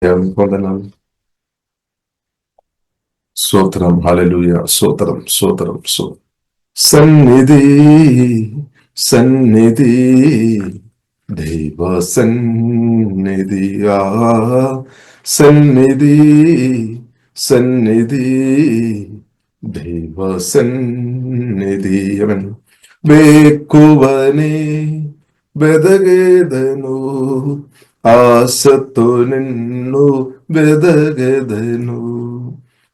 వందనాలు. స్తోత్రం, హల్లెలూయా, స్తోత్రం, స్తోత్రం, స్తోత్రం. సన్నిధి, సన్నిధి, దైవ సన్నిధి, సన్నిధి, సన్నిధి, దైవ సన్నిధి. ఆమేన్. వేకువనే బెదగెదను, ఆశతో నిన్ను బెదగెదను.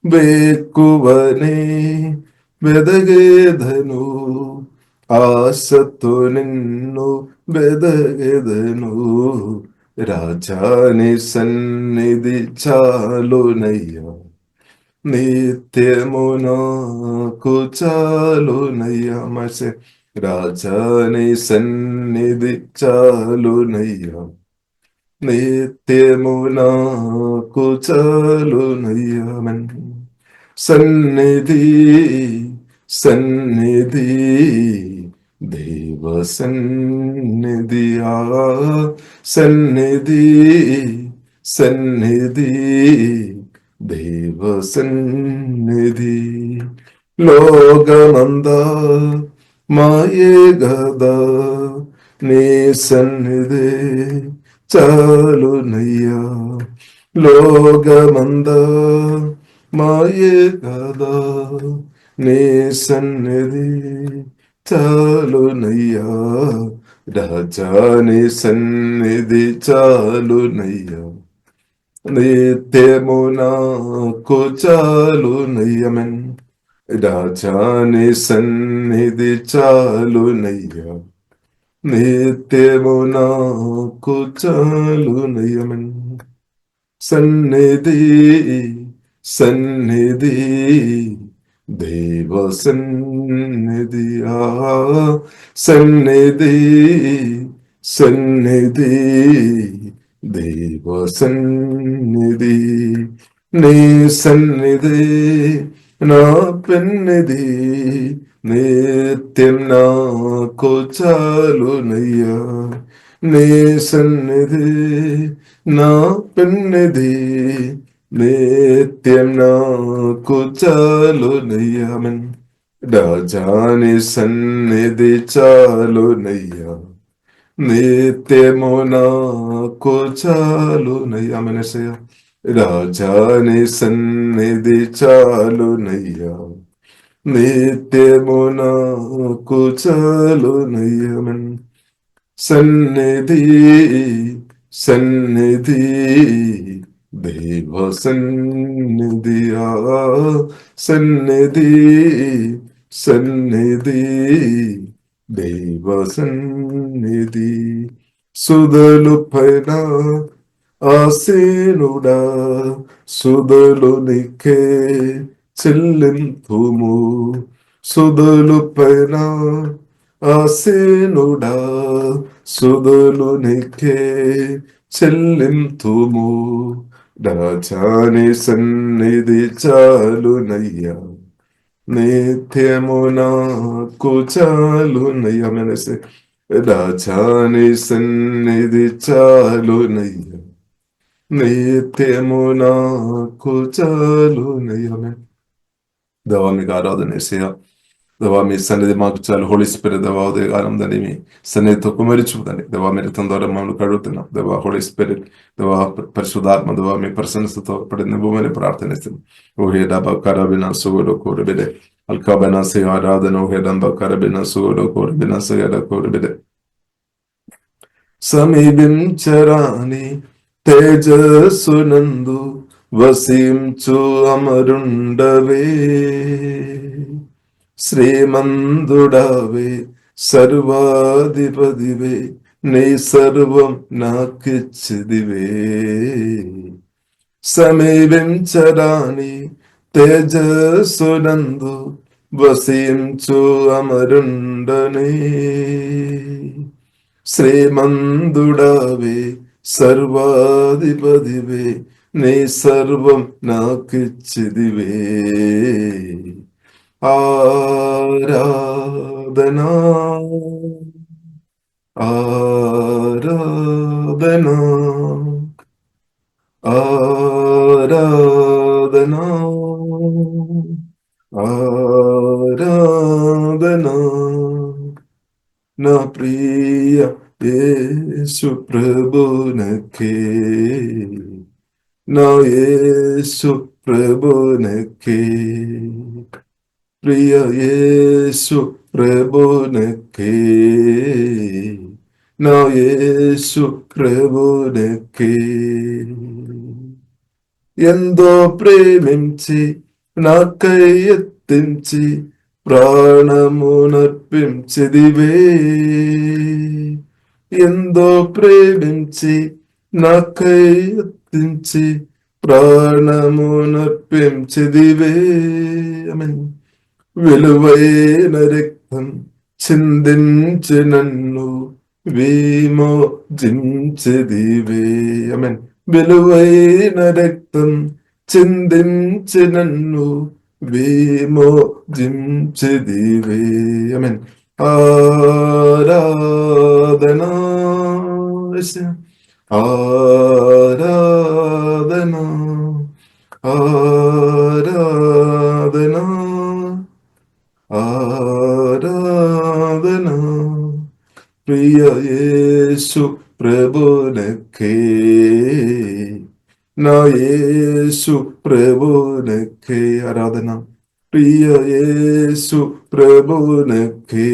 వేకువనే బెదగెదను, ఆశతో నిన్ను బెదగెదను. రాజాని సన్నిధి చాలునయ్యా, నిత్యము నాకు చాలునయ్యా. మసే రాజాని సన్నిధి చాలునయ్యా, నిత్యము నాకు చాలునయ్యా. సన్నిధి, సన్నిధి, దేవ సన్నిధి, సన్నిధి, సన్నిధి, దేవ సన్నిధి. లోకమందా మాయే గదా, నీ సన్నిధి చాలునయ్యా. లోకమందా మాయే గదా, నీ సన్నిధి చాలునయ్యా. రాజా నీ సన్నిధి చాలునయ్యా, నిత్యము నాకు చాలునయ్యా. రాజా నీ సన్నిధి చాలునయ్యా, నిత్యము నాకు చాలునయ్యా. సన్నిధి, సన్నిధి, దేవ సన్నిధి, సన్నిధి, సన్నిధి, దేవ సన్నిధి. నీ సన్నిధి నా పెన్నిధి, నిత్యం నాకు చాలునయ్యా. నీ సన్నిధి నా పెన్నిధి, నిత్యం నాకు చాలునయ్యా. రాజాని సన్నిధి చాలునయ్యా, నిత్యము నాకు చాలునయ్యా. మనసయ రాజాని సన్నిధి చాలునయ్యా, నిత్యము నాకు చాలునయ్యా. సన్నిధి, సన్నిధి, దేవ సన్నిధి, సన్నిధి, సన్నిధి, దేవ సన్నిధి. సుధలు పైన ఆసీనుడా, సుధలు నీకే చెల్లింతుము. సుధలు పైన ఆసీనుడా, సుధలు నీకే చెల్లింతుము. రాజాని సన్నిధి చాలునయ్యా, నిత్యము నాకు చాలునయ్యా. మనసే రాజాని సన్నిధి చాలునయ్యా, నిత్యము నాకు చాలునయ్యా. దేవా మీకు ఆరాధన యేసయ్యా. దేవా మీ సన్నిధి మాకు చాలు. హోలీ స్పిరిట్ దేవా ఉదయకాలం తండ్రి మీ సన్నిధితో కుమరించుకుందండి. దేవా మీ రక్తం ద్వారా మమ్మల్ని కడుగుతున్నాం. దేవా హోలీ స్పిరిట్ దేవా పరిశుద్ధాత్మ దేవా మీ ప్రశంసతో పడిన భూమిని ప్రార్థనిస్తున్నాం. ఓహే డబా కరబిన సుగుడు కోరబిడే అల్కాబన సే ఆరాధన. ఓహే డంబ కరబిన సుగుడు కోరబిన సగడ కోరబిడే. సమీపించరాని తేజస్సునందు వసించు అమరుండవే, శ్రీమంతుడవే సర్వాధిపతివే, నీ సర్వం నాకిచ్చిదివే. సమీపించరాని తేజస్సునందు వసించు అమరుండనే, శ్రీమంతుడవే సర్వాధిపతివే, నీ సర్వం నాకిచ్చిదివే. ఆరాధనా, ఆరాధనా, ఆరాధనా ఆరాధనా నా ప్రియ యేసు ప్రభునకే నా యేసు ప్రభునకే ప్రియ యేసు ప్రభునకే నా యేసు ప్రభునకే ఎంతో ప్రేమించి నాకై ఎత్తించి ప్రాణమునర్పించిదివే ఎంతో ప్రేమించి నాకై ఎత్తించి ప్రాణమునర్పించిదివే ఆమేన్ విలువైన రక్తం చిందించి నన్ను విమోచించిదివే ఆమేన్ విలువైన రక్తం చిందించి నన్ను విమోచించిదివే ఆమేన్ ఆరాధనా ఆరాధనా ఆరాధనా ఆరాధనా ప్రియ యేసు ప్రభునకే నా యేసు ప్రభునకే ఆరాధన ప్రియ యేసు ప్రభునకే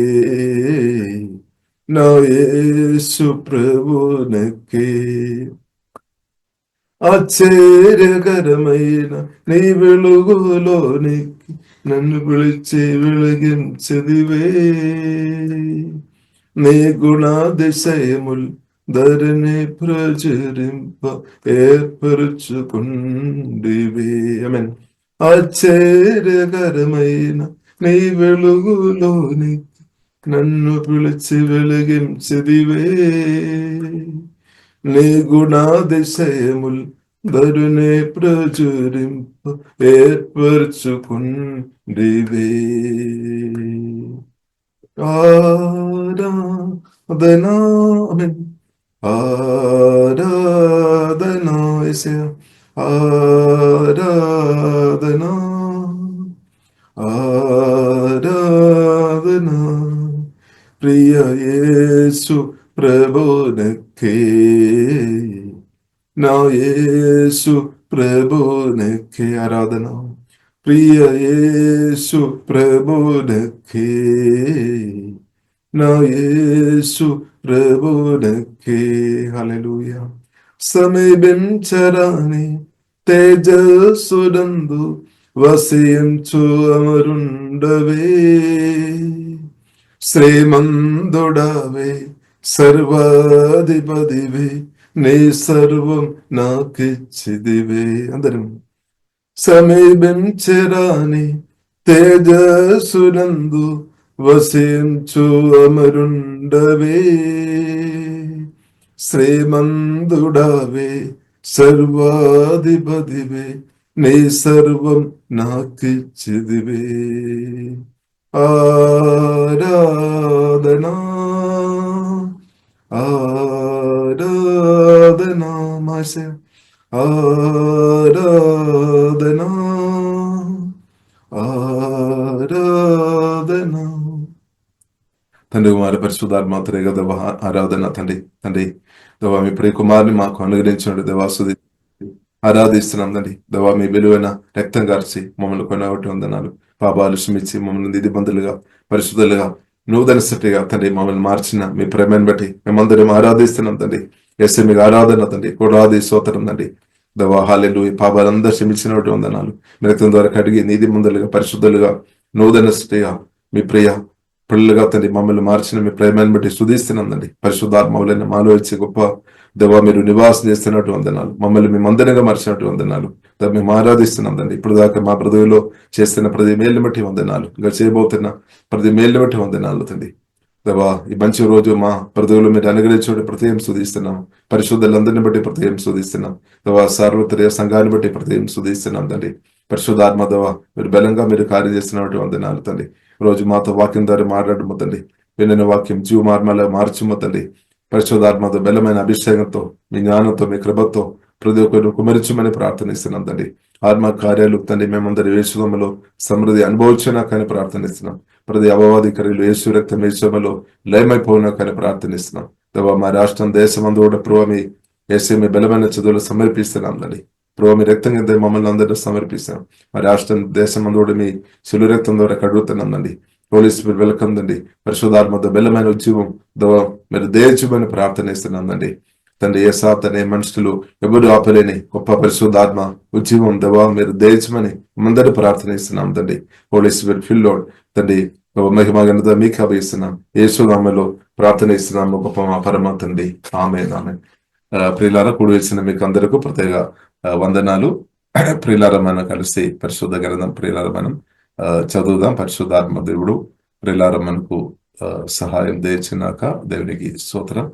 నా యేసు ప్రభునకే ఆశ్చర్యకరమైన నీ వెలుగులోనికి నన్ను పిలిచి వెలిగించదివే నీ గుణాతిశయముల్ ధరణి ప్రచురింప ఏర్పరుచుకుండివే ఆమేన్ ఆశ్చర్యకరమైన నీ వెలుగులోనికి నన్ను పిలిచి వెలిగించదివే నీ గుణాతిశయముల్ ధరునే ప్రచురింప ఏర్పరచుకుండివే ఆరాధనా ఆమేన్ ఆరాధనా యేసయ్యా ఆరాధనా ఆరాధనా ప్రియ యేసు ప్రభునకే నా యేసు ప్రభునకే ఆరాధన ప్రియ యేసు ప్రభునకే నా యేసు ప్రభునకే హల్లెలూయా సమీపించరాని తేజస్సునందు వసించు అమరుండవే శ్రీమంతుడవే సర్వాధిపతివే నీ సర్వం నాకిచ్చిదివే అందరం సమీపించరాని తేజస్సునందు వసించు అమరుండవే శ్రీమంతుడవే సర్వాధిపతివే నీ సర్వం నాకిచ్చిదివే ఆరాధనా ఆరాధనా మాసే ఆరాధనా ఆరాధనా తండ్రి కుమారి పరిశుద్ధాత్మ త్రేగ దేవ ఆరాధన తండ్రి తండ్రి దేవా మీ ప్రియ కుమారుని మాకు అనుగ్రహించండి దేవాసుది ఆరాధిస్తున్నాం తండ్రి దేవా మీ విలువైన రక్తం కార్చి మమ్మల్ని కొనగొట్టి వందనాలు పాపాలు క్షమించి మమ్మల్ని దిదిబందులుగా పరిశుద్ధులుగా నూతన సృష్టిగా తండ్రి మమ్మల్ని మార్చిన మీ ప్రేమను బట్టి మేమందరం ఆరాధిస్తున్నాం తండ్రి ఎస్ఏ మీకు ఆరాధన తండ్రి కోడాది స్తోత్రం తండ్రి దేవా హల్లెలూయా పాపాలందరూ క్షమించినట్టు వందనాలు మీ రక్తం ద్వారా కడిగి నీతిమంతులుగా పరిశుద్ధులుగా నూతన సృష్టిగా మీ ప్రియ పిల్లలుగా తండ్రి మమ్మల్ని మార్చిన మీ ప్రేమను బట్టి స్తుతిస్తున్నాం తండ్రి పరిశుద్ధాత్మవులైన మాలో వచ్చే గొప్ప దేవా మీరు నివాసం చేస్తున్నట్టు వందనాలు మమ్మల్ని మీ మందిరంగా మార్చినట్టు వందనాలు మేము ఆరాధిస్తున్నాం తండ్రి ఇప్పుడు దాకా మా బ్రతుకులో చేస్తున్న ప్రతి మేలుని బట్టి వందనాలు ఇంకా చేయబోతున్న ప్రతి మేలుని బట్టి వందనాలు తండ్రి దేవా ఈ మంచి రోజు మా బ్రతుకులు మీరు అనుగ్రహించే ప్రత్యేకం స్తుతిస్తున్నాం పరిశుద్ధులందరిని బట్టి ప్రత్యేకం స్తుతిస్తున్నాం దేవా సార్వత్రిక సంఘాన్ని బట్టి ప్రత్యేకం స్తుతిస్తున్నాం తండ్రి పరిశుద్ధాత్మ దేవా మీరు బలంగా మీరు కార్యం చేస్తున్నట్టు వందనాలు తండ్రి రోజు మాతో వాక్యం ద్వారా మాట్లాడము తండ్రి విన్న వాక్యం జీవ మార్మల మార్చుము తండ్రి పరిశుద్ధాత్మతో బలమైన అభిషేకంతో మీ జ్ఞానంతో మీ కృపతో ప్రతి ఒక్కరు కుమరించమని ప్రార్థనిస్తున్నాం తండ్రి. ఆత్మ కార్యాలు తండ్రి మేమందరి యేసునామములో సమృద్ధి అనుభవించినా కానీ ప్రార్థనిస్తున్నాం. ప్రతి అపవాది క్రియలు యేసు రక్తం యేసునామములో లయమైపోయినా కానీ ప్రార్థనిస్తున్నాం. దేవా మా రాష్ట్రం దేశమందు కూడా ప్రభు మీ యేసు మీ బలమైన చదువులు సమర్పిస్తున్నాం తండ్రి. ప్రభు మీ రక్తం కింద మమ్మల్ని అందరూ సమర్పిస్తున్నాం. మా రాష్ట్రం దేశమందు కూడా మీ సులు రక్తం ద్వారా కడుగుతున్నాం తండ్రి. హోలీ స్పిరిట్ వెల్కమ్ తండ్రి. పరిశుద్ధాత్మతో బలమైన ఉద్యమం దేవా మీరు దేయచుమని ప్రార్థనిస్తున్నాం తండ్రి. తండ్రి ఏసాత్ అనే మనుషులు ఎవరు ఆపలేని గొప్ప పరిశుద్ధాత్మ ఉద్యమం దేవా మీరు దేయచమని అందరూ ప్రార్థనిస్తున్నాం తండ్రి. హోలీ స్పిరిట్ ఫిల్ లార్డ్ తండ్రి మహిమ ఘనత మీకు అభయిస్తున్నాం. యేసు నామములో ప్రార్థన ఇస్తున్నాము గొప్ప మా పరమ తండ్రి. ఆమేన్ ఆమేన్. ప్రియులారా కూడి వచ్చిన మీకు అందరికీ ప్రత్యేక వందనాలు. ప్రియులారా మనం కలిసి పరిశుద్ధ గ్రంథం ప్రియులారా మనం చదువుదాం. పరిశుద్ధాత్మ దేవుడు ప్రియులారా మనకు సహాయం దయచినాక దేవునికి స్తోత్రం.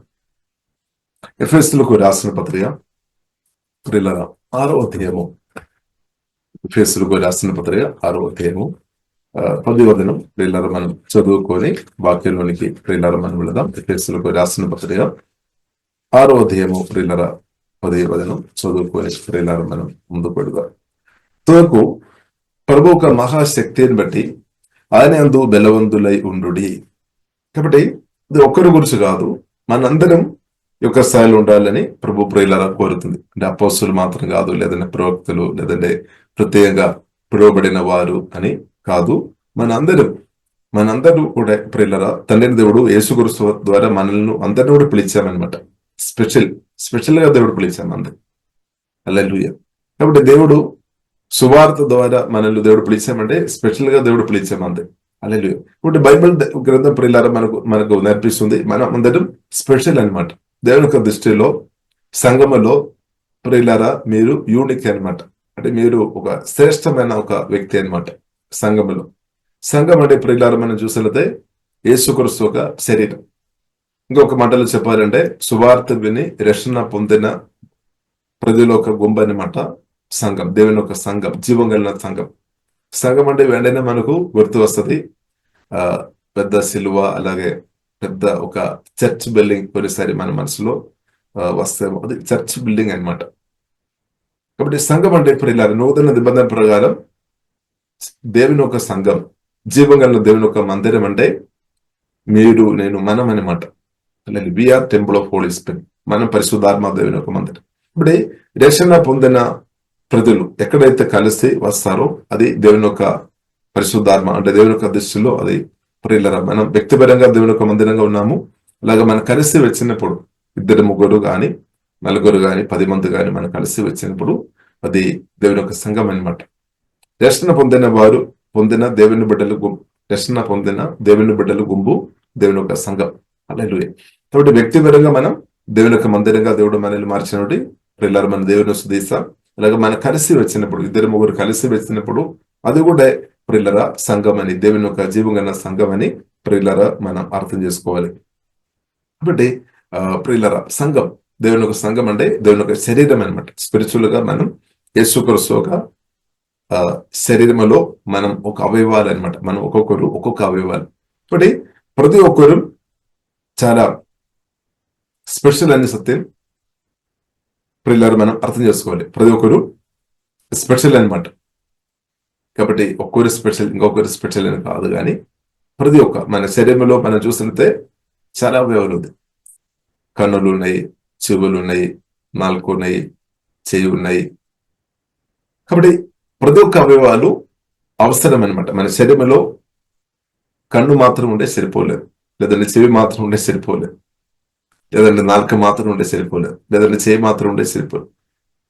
ఎఫెసీయులకు రాసిన పత్రిక ప్రియులారా 6వ అధ్యాయము. ఎఫెసీయులకు రాసిన పత్రిక 6వ అధ్యాయము 10వ వచనం ప్రియులారా మనం చదువుకొని వాక్యంలోనికి ప్రియులారా మనం వెళదాం. ఎఫెసీయులకు రాసిన పత్రిక 6వ అధ్యాయము ప్రియులారా 10వ వచనం చదువుకొని ప్రియులారా మనం ముందు పెడదాం. తోకు ప్రభు ఒక మహాశక్తిని బట్టి ఆయన యందు బలవంతులై ఉండుడి. కాబట్టి ఇది ఒక్కరి గురించి కాదు, మనందరం యొక్క స్థాయిలో ఉండాలని ప్రభు ప్రియులారా కోరుతుంది. అంటే అపోస్తులు మాత్రం కాదు, లేదంటే ప్రవక్తలు, లేదంటే ప్రత్యేకంగా పిలువబడిన వారు అని కాదు, మనందరూ కూడా ప్రియులారా తండ్రి దేవుడు యేసుక్రీస్తు ద్వారా మనల్ని అందరిని కూడా పిలిచామన్నమాట. స్పెషల్ గా దేవుడు పిలిచాము అందరు. హల్లెలూయా. కాబట్టి దేవుడు సువార్త ద్వారా మనల్ని దేవుడు పిలిచామంటే స్పెషల్ గా దేవుడు పిలిచామంతే. హల్లెలూయా. ఇప్పుడు బైబిల్ గ్రంథం ప్రియులారా మనకు నేర్పిస్తుంది మనం అందరం స్పెషల్ అన్నమాట. దేవుని యొక్క దృష్టిలో సంఘములో ప్రియులారా మీరు యూనిక్ అన్నమాట. అంటే మీరు ఒక శ్రేష్టమైన ఒక వ్యక్తి అన్నమాట. సంఘం అంటే ప్రియులారా మనం చూసినట్లయితే యేసుక్రీస్తు ఒక శరీరం. ఇంకొక మాటలో చెప్పాలంటే సువార్త విని రక్షణ పొందిన ప్రజల ఒక గుంపు అన్నమాట సంఘం. దేవుని యొక్క సంఘం, జీవం కలిగిన సంఘం అంటే వెంటనే మనకు గుర్తు వస్తుంది పెద్ద సిలువ, అలాగే పెద్ద ఒక చర్చ్ బిల్డింగ్ కొన్నిసారి మన మనసులో వస్తేమో అది చర్చ్ బిల్డింగ్ అన్నమాట. కాబట్టి సంఘం అంటే ఇప్పుడు నూతన నిబంధన ప్రకారం దేవుని ఒక సంఘం, జీవం కలిగిన దేవుని ఒక మందిరం అంటే మీరు నేను మనం అన్నమాట. We are temple of holy spirit. మనం పరిశుద్ధాత్మ దేవుని ఒక మందిరం. ఇప్పుడు రక్షణ పొందిన ప్రజలు ఎక్కడైతే కలిసి వస్తారో అది దేవుని యొక్క పరిశుద్ధాత్మ. అంటే దేవుని యొక్క దృష్టిలో అది ప్రియులారా మనం వ్యక్తిపరంగా దేవుని యొక్క మందిరంగా ఉన్నాము. అలాగే మనం కలిసి వచ్చినప్పుడు 2, 3 గాని 4 గాని 10 మంది గాని మనం కలిసి వచ్చినప్పుడు అది దేవుని యొక్క సంఘం అన్నమాట. రక్షణ పొందిన దేవుని బిడ్డలు గుంపు దేవుని యొక్క సంఘం. హల్లెలూయా. కాబట్టి వ్యక్తిపరంగా మనం దేవుని యొక్క మందిరంగా దేవుడు మనల్ని మార్చినప్పుడు ప్రియులారా మన దేవుని స్తుతిస్తాం. అలాగే మనం కలిసి వచ్చినప్పుడు 2, 3 కలిసి వచ్చినప్పుడు అది కూడా ప్రియులారా సంఘం అని, దేవుని యొక్క జీవంగా సంఘం అని ప్రియులారా మనం అర్థం చేసుకోవాలి. కాబట్టి ప్రియులారా సంఘం, దేవుని యొక్క సంఘం అంటే దేవుని యొక్క శరీరం అనమాట. స్పిరిచువల్ గా మనం యేసుక్రీస్తు ఒక శరీరంలో మనం ఒక అవయవాలు అనమాట. మనం ఒక్కొక్కరు ఒక్కొక్క అవయవాలు. కాబట్టి ప్రతి ఒక్కరు చాలా స్పెషల్ అనే సత్యం ప్రియులారా మనం అర్థం చేసుకోవాలి. ప్రతి ఒక్కరు స్పెషల్ అనమాట. కాబట్టి ఒక్కరు స్పెషల్ ఇంకొకరు స్పెషల్ అని కాదు, కానీ ప్రతి ఒక్క మన శరీరంలో మనం చూసినట్టే చాలా అవయవాలు ఉంది. కన్నులు ఉన్నాయి, చెవులు ఉన్నాయి, నాలుక ఉన్నాయి, చెయ్యి ఉన్నాయి. కాబట్టి ప్రతి ఒక్క అవయవాలు అవసరం అనమాట. మన శరీరంలో కన్ను మాత్రం ఉంటే సరిపోలేదు, లేదంటే చెవి మాత్రం ఉంటే సరిపోలేదు, లేదంటే నాలుక మాత్రం ఉంటే సరిపోలేదు, లేదంటే చేయి మాత్రం ఉంటే సరిపోలేదు,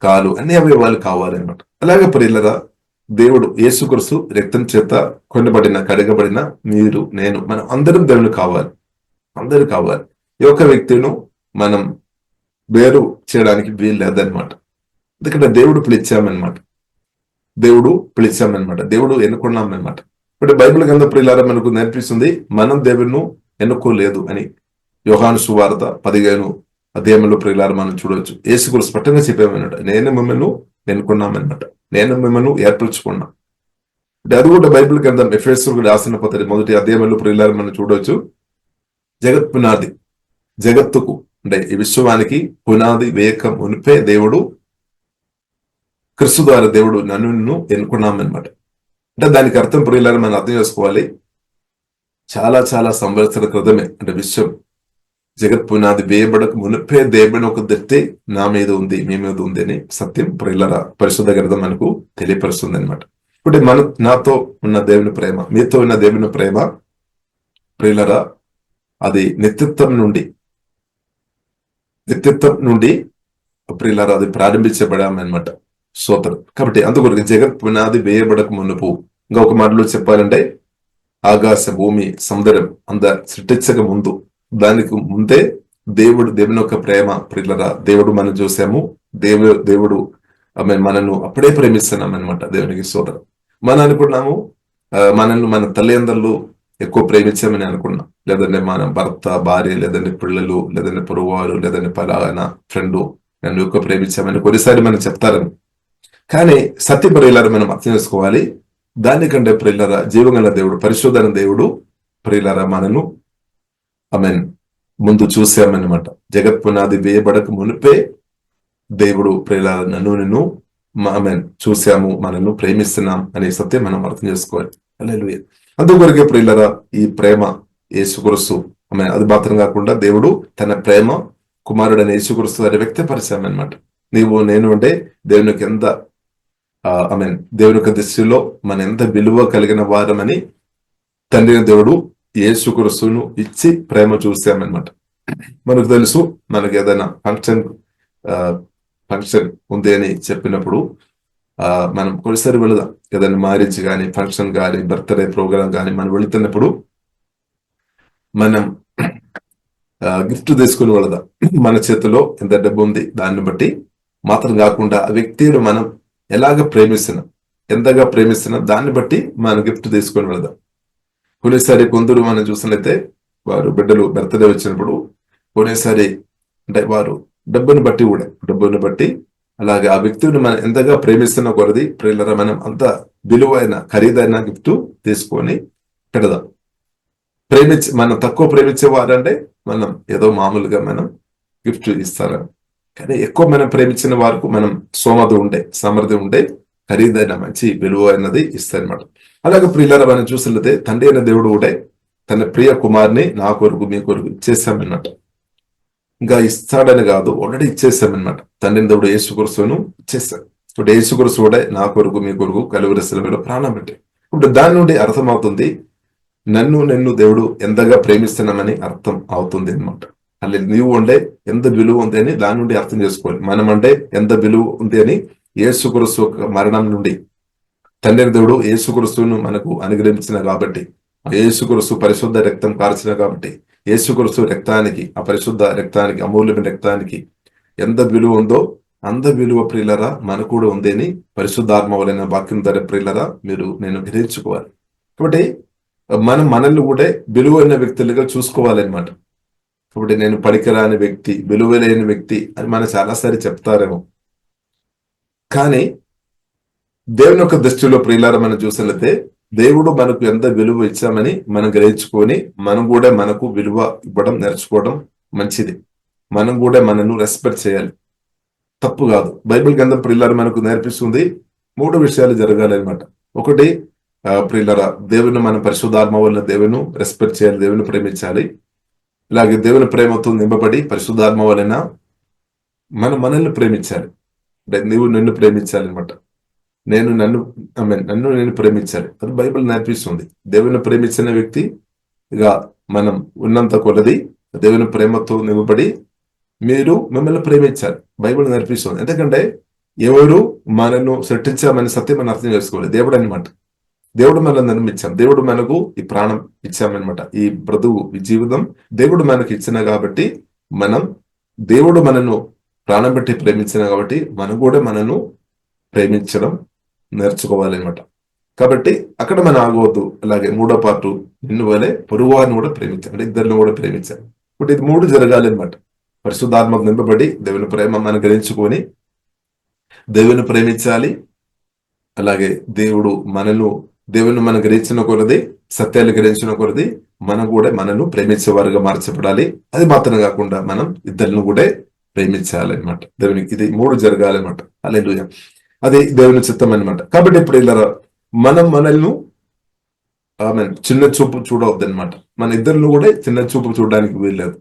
కాలు, అన్ని అవయవాలు కావాలన్నమాట. అలాగే ప్రియులారా దేవుడు యేసుక్రీస్తు రక్తం చేత కొనబడిన కడగబడిన మీరు నేను మనం అందరం దేవుని కావాలి. అందరూ కావాలి. ఈ ఒక్క వ్యక్తిను మనం వేరు చేయడానికి వీలు లేదనమాట. ఎందుకంటే దేవుడు పిలిచామన్నమాట. దేవుడు ఎన్నుకున్నామన్నమాట. ఇప్పుడు బైబిల్ గ్రంథం ప్రియులారా మనకు నేర్పిస్తుంది మనం దేవుణ్ణి ఎన్నుకోలేదు అని. యోహాను సువార్త 15 అధ్యాయంలో ప్రియులారా మనం చూడవచ్చు. యేసుక్రీస్తు స్పష్టంగా చెప్పామన్నమాట, నేను మిమ్మల్ని ఎన్నుకున్నామన్నమాట, నేను మిమ్మల్ని ఏర్పరచుకున్నా. అంటే అది కూడా బైబిల్ గ్రంథం ఎఫెసీయులకు రాసిన పత్రిక 1వ అధ్యాయంలో ప్రియులారా మనం చూడవచ్చు. జగత్తుకు అంటే ఈ విశ్వానికి పునాది వేయక మునిపే దేవుడు క్రీస్తు ద్వారా దేవుడు నన్ను ఎన్నుకున్నామన్నమాట. అంటే దానికి అర్థం ప్రియులారా మనం అర్థం చేసుకోవాలి. చాలా చాలా సంవత్సరాల క్రితమే, అంటే విశ్వం జగత్ పునాది వేయబడక మునిపే దేవుని ఒక దృష్టి నా మీద ఉంది, మీ మీద ఉంది అని సత్యం ప్రియులారా పరిశుద్ధ గ్రంథం మనకు తెలియపరుస్తుంది అనమాట. ఇప్పుడు నాతో ఉన్న దేవుని ప్రేమ, మీతో ఉన్న దేవుని ప్రేమ ప్రియులారా అది నిత్యత్వం నుండి ప్రియులారా అది ప్రారంభించబడామన్నమాట. స్తోత్రం. కాబట్టి అందుకొరకు జగత్ పునాది వేయబడక మునుపు, ఇంకొక మాటలో చెప్పాలంటే ఆకాశ భూమి సముద్రం అంత సృష్టించక ముందు, దానికి ముందే దేవుని యొక్క ప్రేమ ప్రియులరా దేవుడు మనం చూసాము. దేవుడు మనను అప్పుడే ప్రేమిస్తున్నాం అనమాట. దేవునికి స్తోత్రం. మనం అనుకున్నాము మనల్ని మన తల్లిదండ్రులు ఎక్కువ ప్రేమించామని అనుకున్నాం, లేదంటే మన భర్త భార్య, లేదంటే పిల్లలు, లేదంటే పొరుగువారు, లేదంటే పలానా ఫ్రెండ్ నన్ను ఎక్కువ ప్రేమించామని కొన్నిసారి మనం చెప్తారని. కానీ సత్య ప్రియులారా మనం అర్థం చేసుకోవాలి, దానికంటే ప్రియులారా జీవగల దేవుడు, పరిశుద్ధన దేవుడు ప్రియులారా మనను ముందు చూసామన్నమాట. జగత్ పునాది వేయబడక మునిపే దేవుడు ప్రియులారా నిన్ను చూసాము, మనను ప్రేమిస్తున్నాం అనే సత్యం మనం అర్థం చేసుకోవాలి. హల్లెలూయా. అందుకొరకే ప్రియులారా ఈ ప్రేమ యేసుక్రీస్తు అది మాత్రం కాకుండా దేవుడు తన ప్రేమ కుమారుడైన యేసుక్రీస్తు గారి వ్యక్తపరిచామన్నమాట. నీవు నేను అంటే దేవునికి ఎంత దేవుని యొక్క దృష్టిలో మన ఎంత విలువ కలిగిన వారమని తండ్రి దేవుడు యేసుక్రీస్తును ఇచ్చి ప్రేమ చూసామన్నమాట. మనకు తెలుసు, మనకు ఏదైనా ఫంక్షన్ ఉంది అని చెప్పినప్పుడు మనం కొన్నిసారి వెళదాం. ఏదైనా మ్యారేజ్ కానీ, ఫంక్షన్ కానీ, బర్త్డే ప్రోగ్రామ్ కానీ మనం వెళుతున్నప్పుడు మనం గిఫ్ట్ తీసుకుని వెళదాం. మన చేతిలో ఎంత డబ్బు ఉంది దాన్ని బట్టి మాత్రం కాకుండా ఆ వ్యక్తిని మనం ఎలాగ ప్రేమిస్తున్నాం, ఎంతగా ప్రేమిస్తున్నాం దాన్ని బట్టి మనం గిఫ్ట్ తీసుకొని వెళదాం. కొన్నిసారి కొందరు మనం చూసినట్లయితే వారు బిడ్డలు బర్త్డే వచ్చినప్పుడు కొన్నిసారి అంటే వారు డబ్బుని బట్టి అలాగే ఆ వ్యక్తిని మనం ఎంతగా ప్రేమిస్తున్న కొరది ప్రియులారా మనం అంత విలువైన ఖరీదైన గిఫ్ట్ తీసుకొని పెడదాం. మనం తక్కువ ప్రేమించే వారంటే మనం ఏదో మామూలుగా మనం గిఫ్ట్ ఇస్తారు. కానీ ఎక్కువ మనం ప్రేమించిన వారికి మనం సమర్థి ఉండే ఖరీదైన మంచి విలువైనది ఇస్తారనమాట. అలాగే ప్రియులారా మనం చూసినట్లయితే తండ్రి అయిన దేవుడు కూడా తన ప్రియ కుమార్ని నా కొరకు మీ కొరకు ఇచ్చేసామన్నమాట. ఇంకా ఇస్తాడని కాదు, ఆల్రెడీ ఇచ్చేసామన్నమాట. తండ్రిని దేవుడు యేసుక్రీస్తును ఇచ్చేస్తాడు. ఇప్పుడు యేసుక్రీస్తు కూడా నా కొరకు మీ కొరకు కలువరి శిలువలో ప్రాణం పెట్టాడు. ఇప్పుడు దాని నుండి అర్థమవుతుంది నిన్ను దేవుడు ఎంతగా ప్రేమిస్తున్నామని అర్థం అవుతుంది అనమాట. అలా నీవు అంటే ఎంత విలువ ఉంది అని దాని నుండి అర్థం చేసుకోవాలి. మనం అంటే ఎంత విలువ ఉంది అని యేసుక్రీస్తు మరణం నుండి తండ్రి దేవుడు యేసుక్రీస్తును మనకు అనుగ్రహించిన కాబట్టి, యేసుక్రీస్తు పరిశుద్ధ రక్తం కార్చిన కాబట్టి, యేసుక్రీస్తు రక్తానికి, ఆ పరిశుద్ధ రక్తానికి, అమూల్యమైన రక్తానికి ఎంత విలువ ఉందో అంత విలువ ప్రియులరా మనకు కూడా ఉంది అని పరిశుద్ధాత్మ వలన వాక్యం ధర ప్రియులరా నేను గ్రహించుకోవాలి. కాబట్టి మనల్ని కూడా విలువైన వ్యక్తులుగా చూసుకోవాలన్నమాట. కాబట్టి నేను పనికిరాని వ్యక్తి, విలువలేని వ్యక్తి అని మనం చాలాసారి చెప్తారేమో, కానీ దేవుని యొక్క దృష్టిలో ప్రియులారా మనం చూసినట్లయితే దేవుడు మనకు ఎంత విలువ ఇచ్చామని మనం గ్రహించుకొని మనం కూడా మనకు విలువ ఇవ్వడం నేర్చుకోవడం మంచిది. మనం కూడా మనను రెస్పెక్ట్ చేయాలి, తప్పు కాదు. బైబిల్ గ్రంథం ప్రియులారా మనకు నేర్పిస్తుంది 3 విషయాలు జరగాలి అనమాట. ఒకటి ప్రియులారా దేవుని మనం పరిశుద్ధాత్మ వలన దేవుని రెస్పెక్ట్ చేయాలి, దేవుని ప్రేమించాలి. ఇలాగే దేవుని ప్రేమతో నింపబడి పరిశుద్ధాత్మ వలన మనల్ని ప్రేమించాలి. అంటే నీవు నిన్ను ప్రేమించాలి అనమాట. నన్ను ప్రేమించాలి. అది బైబిల్ నేర్పిస్తుంది. దేవుని ప్రేమించిన వ్యక్తి ఇక మనం ఉన్నంత కొలది దేవుని ప్రేమతో నింపబడి మీరు మిమ్మల్ని ప్రేమించాలి. బైబిల్ నేర్పిస్తుంది. ఎందుకంటే ఎవరు మనను సృష్టించామని సత్యం మనం అర్థం చేసుకోవాలి. దేవుడు అనమాట. దేవుడు మనల్ని నిర్మించాం, దేవుడు మనకు ఈ ప్రాణం ఇచ్చామన్నమాట. ఈ బ్రతుకు, ఈ జీవితం దేవుడు మనకు ఇచ్చిన కాబట్టి దేవుడు మనను ప్రాణం పెట్టి ప్రేమించిన కాబట్టి మనం కూడా మనను ప్రేమించడం నేర్చుకోవాలన్నమాట. కాబట్టి అక్కడ మనం ఆగవద్దు. అలాగే 3వ పార్టు నిన్ను వలె పొరుగువారిని కూడా ప్రేమించాలి, అంటే ఇద్దరిని కూడా ప్రేమించాలి. ఇప్పుడు ఇది 3 జరగాలి అనమాట. పరిశుద్ధాత్మకు నింపబడి దేవుని ప్రేమ మనం గ్రహించుకొని దేవుని ప్రేమించాలి. అలాగే దేవుని మనం గ్రహించిన కొలది, సత్యాలు గ్రహించిన కొలది మనం కూడా మనను ప్రేమించేవారుగా మార్చబడాలి. అది మాత్రం కాకుండా మనం ఇద్దరిని కూడా ప్రేమించాలన్నమాట. దేవునికి ఇది 3 జరగాలన్నమాట. హల్లెలూయా. అది దేవుని చిత్తం అనమాట. కాబట్టి ఇప్పుడు ఇలా మనం మనల్ని చిన్న చూపు చూడవద్దు అనమాట. మన ఇద్దరిని కూడా చిన్న చూపు చూడడానికి వీల్లేదు.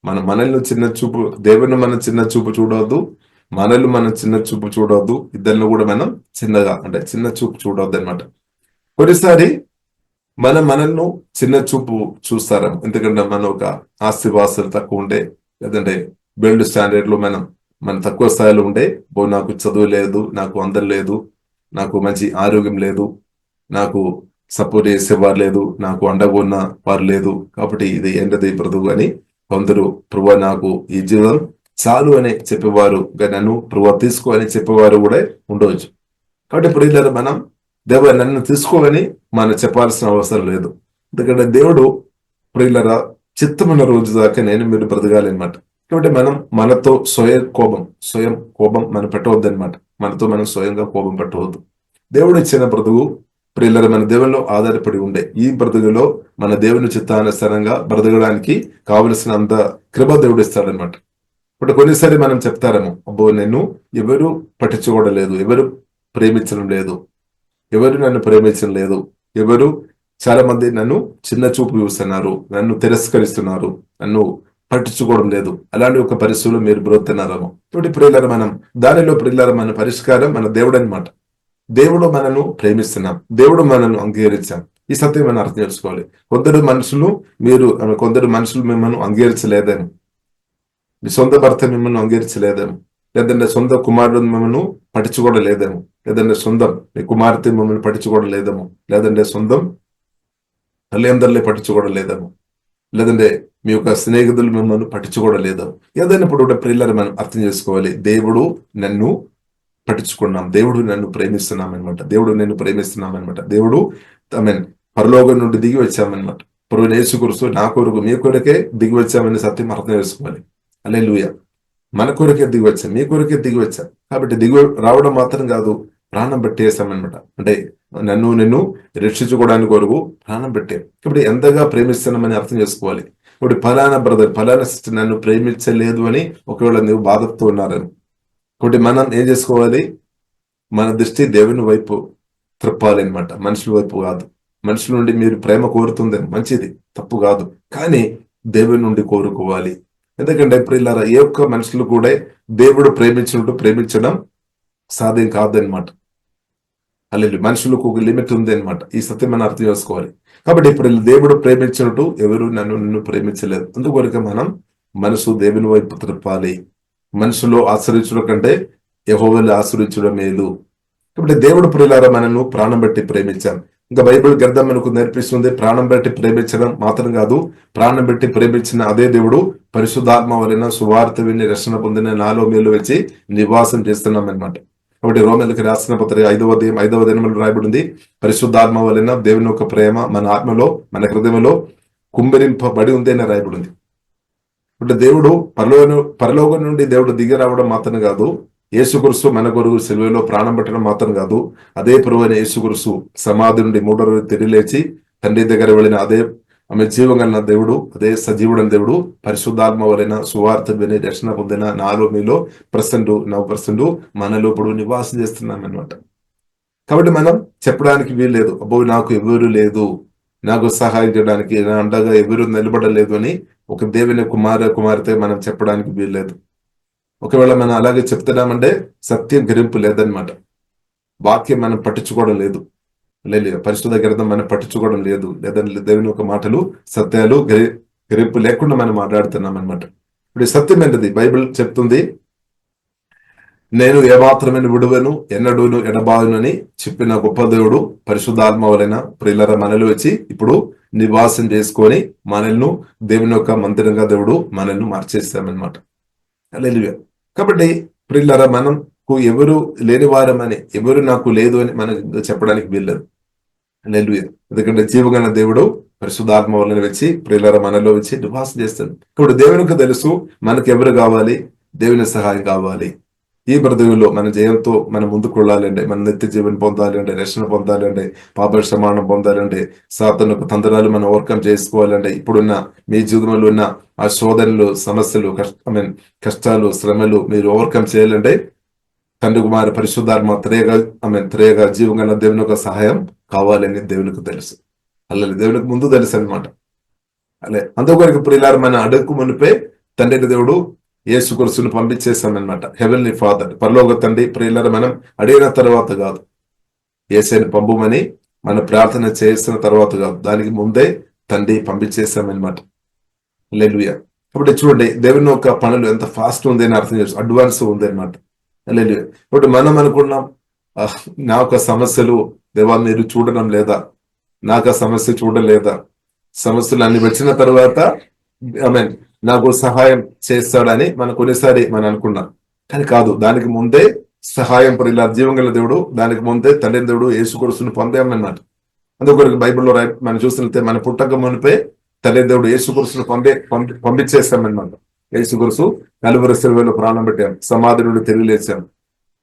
మనల్ని చిన్న చూపు, దేవుని మనం చిన్న చూపు చూడవద్దు, మనల్ని మనం చిన్న చూపు చూడవద్దు, ఇద్దరిని కూడా మనం చిన్నగా అంటే చిన్న చూపు చూడవద్దు అనమాట. కొన్నిసారి మనల్ని చిన్న చూపు చూస్తారా, ఎందుకంటే మనం ఒక ఆస్తివాసులు తక్కువ ఉండే, లేదంటే బిల్డ్ స్టాండర్డ్ లో మన తక్కువ స్థాయిలో ఉండే, నాకు చదువు లేదు, నాకు అందం లేదు, నాకు మంచి ఆరోగ్యం లేదు, నాకు సపోర్ట్ చేసేవారు లేదు, నాకు అండగా ఉన్న వారు లేదు, కాబట్టి ఇది ఏంటది బ్రతుకు అని కొందరు ప్రభు నాకు ఈ జీవితం చాలు అని చెప్పేవారు, నన్ను ప్రభు తీసుకో అని చెప్పేవారు కూడా ఉండవచ్చు. కాబట్టి ఇప్పుడు మనం దేవుడు నన్ను తీసుకోవాలని మనం చెప్పాల్సిన అవసరం లేదు. ఎందుకంటే దేవుడు ప్రియులరా చిత్తమైన రోజు దాకా నేను మీరు బ్రతకాలి అనమాట. కాబట్టి మనం మనతో స్వయం కోపం మనం పెట్టవద్దు అనమాట. మనతో మనం స్వయంగా కోపం పెట్టవద్దు. దేవుడు ఇచ్చిన బ్రతుకు ప్రియులర మన దేవుల్లో ఆధారపడి ఉండే ఈ బ్రతుకులో మన దేవుని చిత్తానుసారంగా బ్రతకడానికి కావలసిన అంత కృప దేవుడు ఇస్తాడనమాట. ఇప్పుడు కొన్నిసారి మనం చెప్తారేమో, అబ్బో నేను ఎవరు పట్టించుకోవడం లేదు, ఎవరు ప్రేమించడం లేదు, ఎవరు నన్ను ప్రేమించడం లేదు, ఎవరు చాలా మంది నన్ను చిన్న చూపు చూస్తున్నారు, నన్ను తిరస్కరిస్తున్నారు, నన్ను పట్టించుకోవడం లేదు, అలాంటి ఒక పరిస్థితుల్లో మీరు బ్రతుకుతున్నారేమో. కాబట్టి ప్రియులారా దానిలో ప్రియులారా మన పరిష్కారం మన దేవుడు అనమాట. దేవుడు మనను ప్రేమిస్తున్నాం, దేవుడు మనను అంగీకరించాం. ఈ సత్యం మనం అర్థం చేసుకోవాలి. కొందరు మనుషులు మిమ్మల్ని అంగీకరించలేదేమో, మీ సొంత భర్త మిమ్మల్ని అంగీకరించలేదేమో, లేదంటే సొంత కుమారుడు మిమ్మల్ని పట్టించుకోవడం లేదేమో, లేదంటే మీ కుమార్తె మిమ్మల్ని పట్టించుకోవడం లేదేమో, లేదంటే సొంతం తల్లిదండ్రులే పట్టించుకోవడం లేదేమో, లేదంటే మీ యొక్క స్నేహితులు మిమ్మల్ని పట్టించుకోవడం లేదేమో. ఏదైనప్పుడు కూడా ప్రియులారా మనం అర్థం చేసుకోవాలి, దేవుడు నన్ను పట్టించుకున్నాం, దేవుడు నన్ను ప్రేమిస్తున్నాం అనమాట, దేవుడు నేను ప్రేమిస్తున్నాం అనమాట, దేవుడు పరలోకం నుండి దిగి వచ్చామన్నమాట. ప్రభు యేసుక్రీస్తు నా కొరకు మీ కొరకే దిగి వచ్చామని సత్యం అర్థం చేసుకోవాలి. హల్లెలూయా. మన కొరకే దిగి వచ్చాం, మీ కొరకే దిగి వచ్చాం. కాబట్టి దిగి రావడం మాత్రం కాదు, ప్రాణం పెట్టేసామన్నమాట. అంటే నిన్ను రక్షించుకోవడానికి కొరకు ప్రాణం పెట్టాం. ఇప్పుడు ఎంతగా ప్రేమిస్తున్నామని అర్థం చేసుకోవాలి. ఇప్పుడు ఫలానా బ్రదర్, ఫలానా సిస్టర్ నన్ను ప్రేమించలేదు అని ఒకవేళ నువ్వు బాధతో ఉన్నారని, కాబట్టి మనం ఏం చేసుకోవాలి, మన దృష్టి దేవుని వైపు త్రిప్పాలి అనమాట, మనుషుల వైపు కాదు. మనుషుల నుండి మీరు ప్రేమ కోరుతుంది మంచిది, తప్పు కాదు, కానీ దేవుని నుండి కోరుకోవాలి. ఎందుకంటే ప్రియులారా ఏ ఒక్క మనుషులు కూడా దేవుడు ప్రేమించినట్టు ప్రేమించడం సాధ్యం కాదనమాట. అల్లెలు మనుషులకు ఒక లిమిట్ ఉంది అనమాట. ఈ సత్యం మనం అర్థం చేసుకోవాలి. కాబట్టి ఇప్పుడు దేవుడు ప్రేమించినట్టు ఎవరు నిన్ను ప్రేమించలేదు. అందుకొరకు మనం మనసు దేవుని వైపు త్రిప్పాలి. మనుషులో ఆశ్రయించడం కంటే యెహోవాలో ఆశ్రయించడం మేలు. కాబట్టి దేవుడు ప్రియులారా మనను ప్రాణం బట్టి ప్రేమించాం. ఇంకా బైబిల్ గ్రంథం మనకు నేర్పిస్తుంది, ప్రాణం బట్టి ప్రేమించడం మాత్రం కాదు, ప్రాణం బట్టి ప్రేమించిన అదే దేవుడు పరిశుద్ధాత్మ వలన సువార్త విని రక్షణ పొందిన నాలో మేలు వచ్చి నివాసం చేస్తున్నాం అనమాట. కాబట్టి రోమీయులకు రాసిన పత్రిక 5వ అధ్యాయం 5వ వచనంలో రాయబడింది, పరిశుద్ధాత్మ వలన దేవుని యొక్క ప్రేమ మన ఆత్మలో మన హృదయంలో కుమ్మరింపబడి ఉంది అని రాయబడింది. అంటే దేవుడు పరలోకం నుండి దేవుడు దిగి రావడం మాత్రం కాదు, యేసుక్రీస్తు మన కొరకు సిలువలో ప్రాణం పెట్టడం మాత్రం కాదు, అదే ప్రభువైన యేసుక్రీస్తు సమాధి నుండి 3వ రోజు తిరిగి లేచి తండ్రి దగ్గర వెళ్ళిన అదే జీవం కలిగిన దేవుడు, అదే సజీవుడైన దేవుడు పరిశుద్ధాత్మ వలన సువార్త విని రక్షణ పొందిన నాలో మీలో 9% మనలో ఇప్పుడు నివాసం చేస్తున్నాం అనమాట. కాబట్టి మనం చెప్పడానికి వీల్లేదు, అబ్బో నాకు ఎవరు లేదు, నాకు సహాయం చేయడానికి నా అండగా ఎవరు నిలబడలేదు అని ఒక దేవుని కుమార్తె మనం చెప్పడానికి వీల్లేదు. ఒకవేళ మనం అలాగే చెప్తున్నామంటే సత్యం గ్రహింపు లేదనమాట. వాక్యం మనం పట్టించుకోవడం లేదు, పరిశుద్ధ గ్రంథం మనం పట్టించుకోవడం లేదు, లేదంటే దేవుని యొక్క మాటలు సత్యాలు గ్రహింపు లేకుండా మనం మాట్లాడుతున్నాం అనమాట. ఇప్పుడు సత్యం ఏంటది? బైబిల్ చెప్తుంది, నేను ఏమాత్రమైన విడువను ఎన్నడూను ఎడబాదును అని చెప్పిన గొప్ప దేవుడు పరిశుద్ధాత్మ వలన ప్రియులారా మనలో వచ్చి ఇప్పుడు నివాసం చేసుకొని మనల్ని దేవుని యొక్క మందిరంగా దేవుడు మనల్ని మార్చేస్తామన్నమాట. హల్లెలూయా. కాబట్టి ప్రియులారా మనకు ఎవరు లేని వారమని, ఎవరు నాకు లేదు అని మనం చెప్పడానికి వీల్లేదు. హల్లెలూయా. ఎందుకంటే జీవగల దేవుడు పరిశుద్ధాత్మ వలన వచ్చి ప్రియులారా మనలో వచ్చి నివాసం చేస్తాడు. ఇప్పుడు దేవునికి తెలుసు మనకు ఎవరు కావాలి, దేవుని సహాయం కావాలి. ఈ బ్రతుకులో మన జయంతో మనం ముందుకు వెళ్ళాలంటే, మన నిత్య జీవనం పొందాలంటే, రక్షణ పొందాలంటే, పాప క్షమాపణ పొందాలంటే, సాతాను తంత్రాలు మనం ఓవర్కమ్ చేసుకోవాలంటే, ఇప్పుడున్న మీ జీవితంలో ఉన్న ఆ శోధనలు, సమస్యలు, కష్టాలు, శ్రమలు మీరు ఓవర్కమ్ చేయాలంటే తండ్రి కుమారి పరిశుద్ధాత్మ త్రేగా జీవం గల దేవుని యొక్క సహాయం కావాలని దేవునికి తెలుసు. అలా దేవునికి ముందు తెలుసు అనమాట. అలే అందుకొరకు ప్రియులారు మన అడుగు మునిపే తండ్రి దేవుడు యేసుక్రీస్తును పంపించేశామన్నమాట. హెవెన్లీ ఫాదర్, పరలోక తండ్రి, ప్రియులారు మనం అడిగిన తర్వాత కాదు, యేసుని పంపుమని మనం ప్రార్థన చేసిన తర్వాత కాదు, దానికి ముందే తండ్రి పంపించేశామన్నమాట. హల్లెలూయా. కాబట్టి చూడండి దేవుని యొక్క పనులు ఎంత ఫాస్ట్ ఉంది అని అర్థం చేసు, అడ్వాన్స్ ఉంది అనమాట. హల్లెలూయా. ఇప్పుడు మనం అనుకున్నాం నా యొక్క సమస్యలు దేవా మీరు చూడడం లేదా, నాకు ఆ సమస్య చూడలేదా, సమస్యలు అన్ని వచ్చిన తర్వాత నాకు సహాయం చేస్తాడని మనం కొన్నిసారి మనం అనుకున్నాం. కానీ కాదు, దానికి ముందే సహాయం ఇలా జీవంగల దేవుడు, దానికి ముందే తండ్రి దేవుడు యేసుక్రీస్తును పొందామన్నమాట. అందుకొరకు బైబిల్లో మనం చూసినట్లయితే మన పుట్టక మునిపే తండ్రి దేవుడు యేసుక్రీస్తును పంపించేస్తామన్నమాట. యేసుక్రీస్తు నలుగురు శిలువలో ప్రాణం పెట్టాం, సమాధి నుండి తిరిగి లేచాం,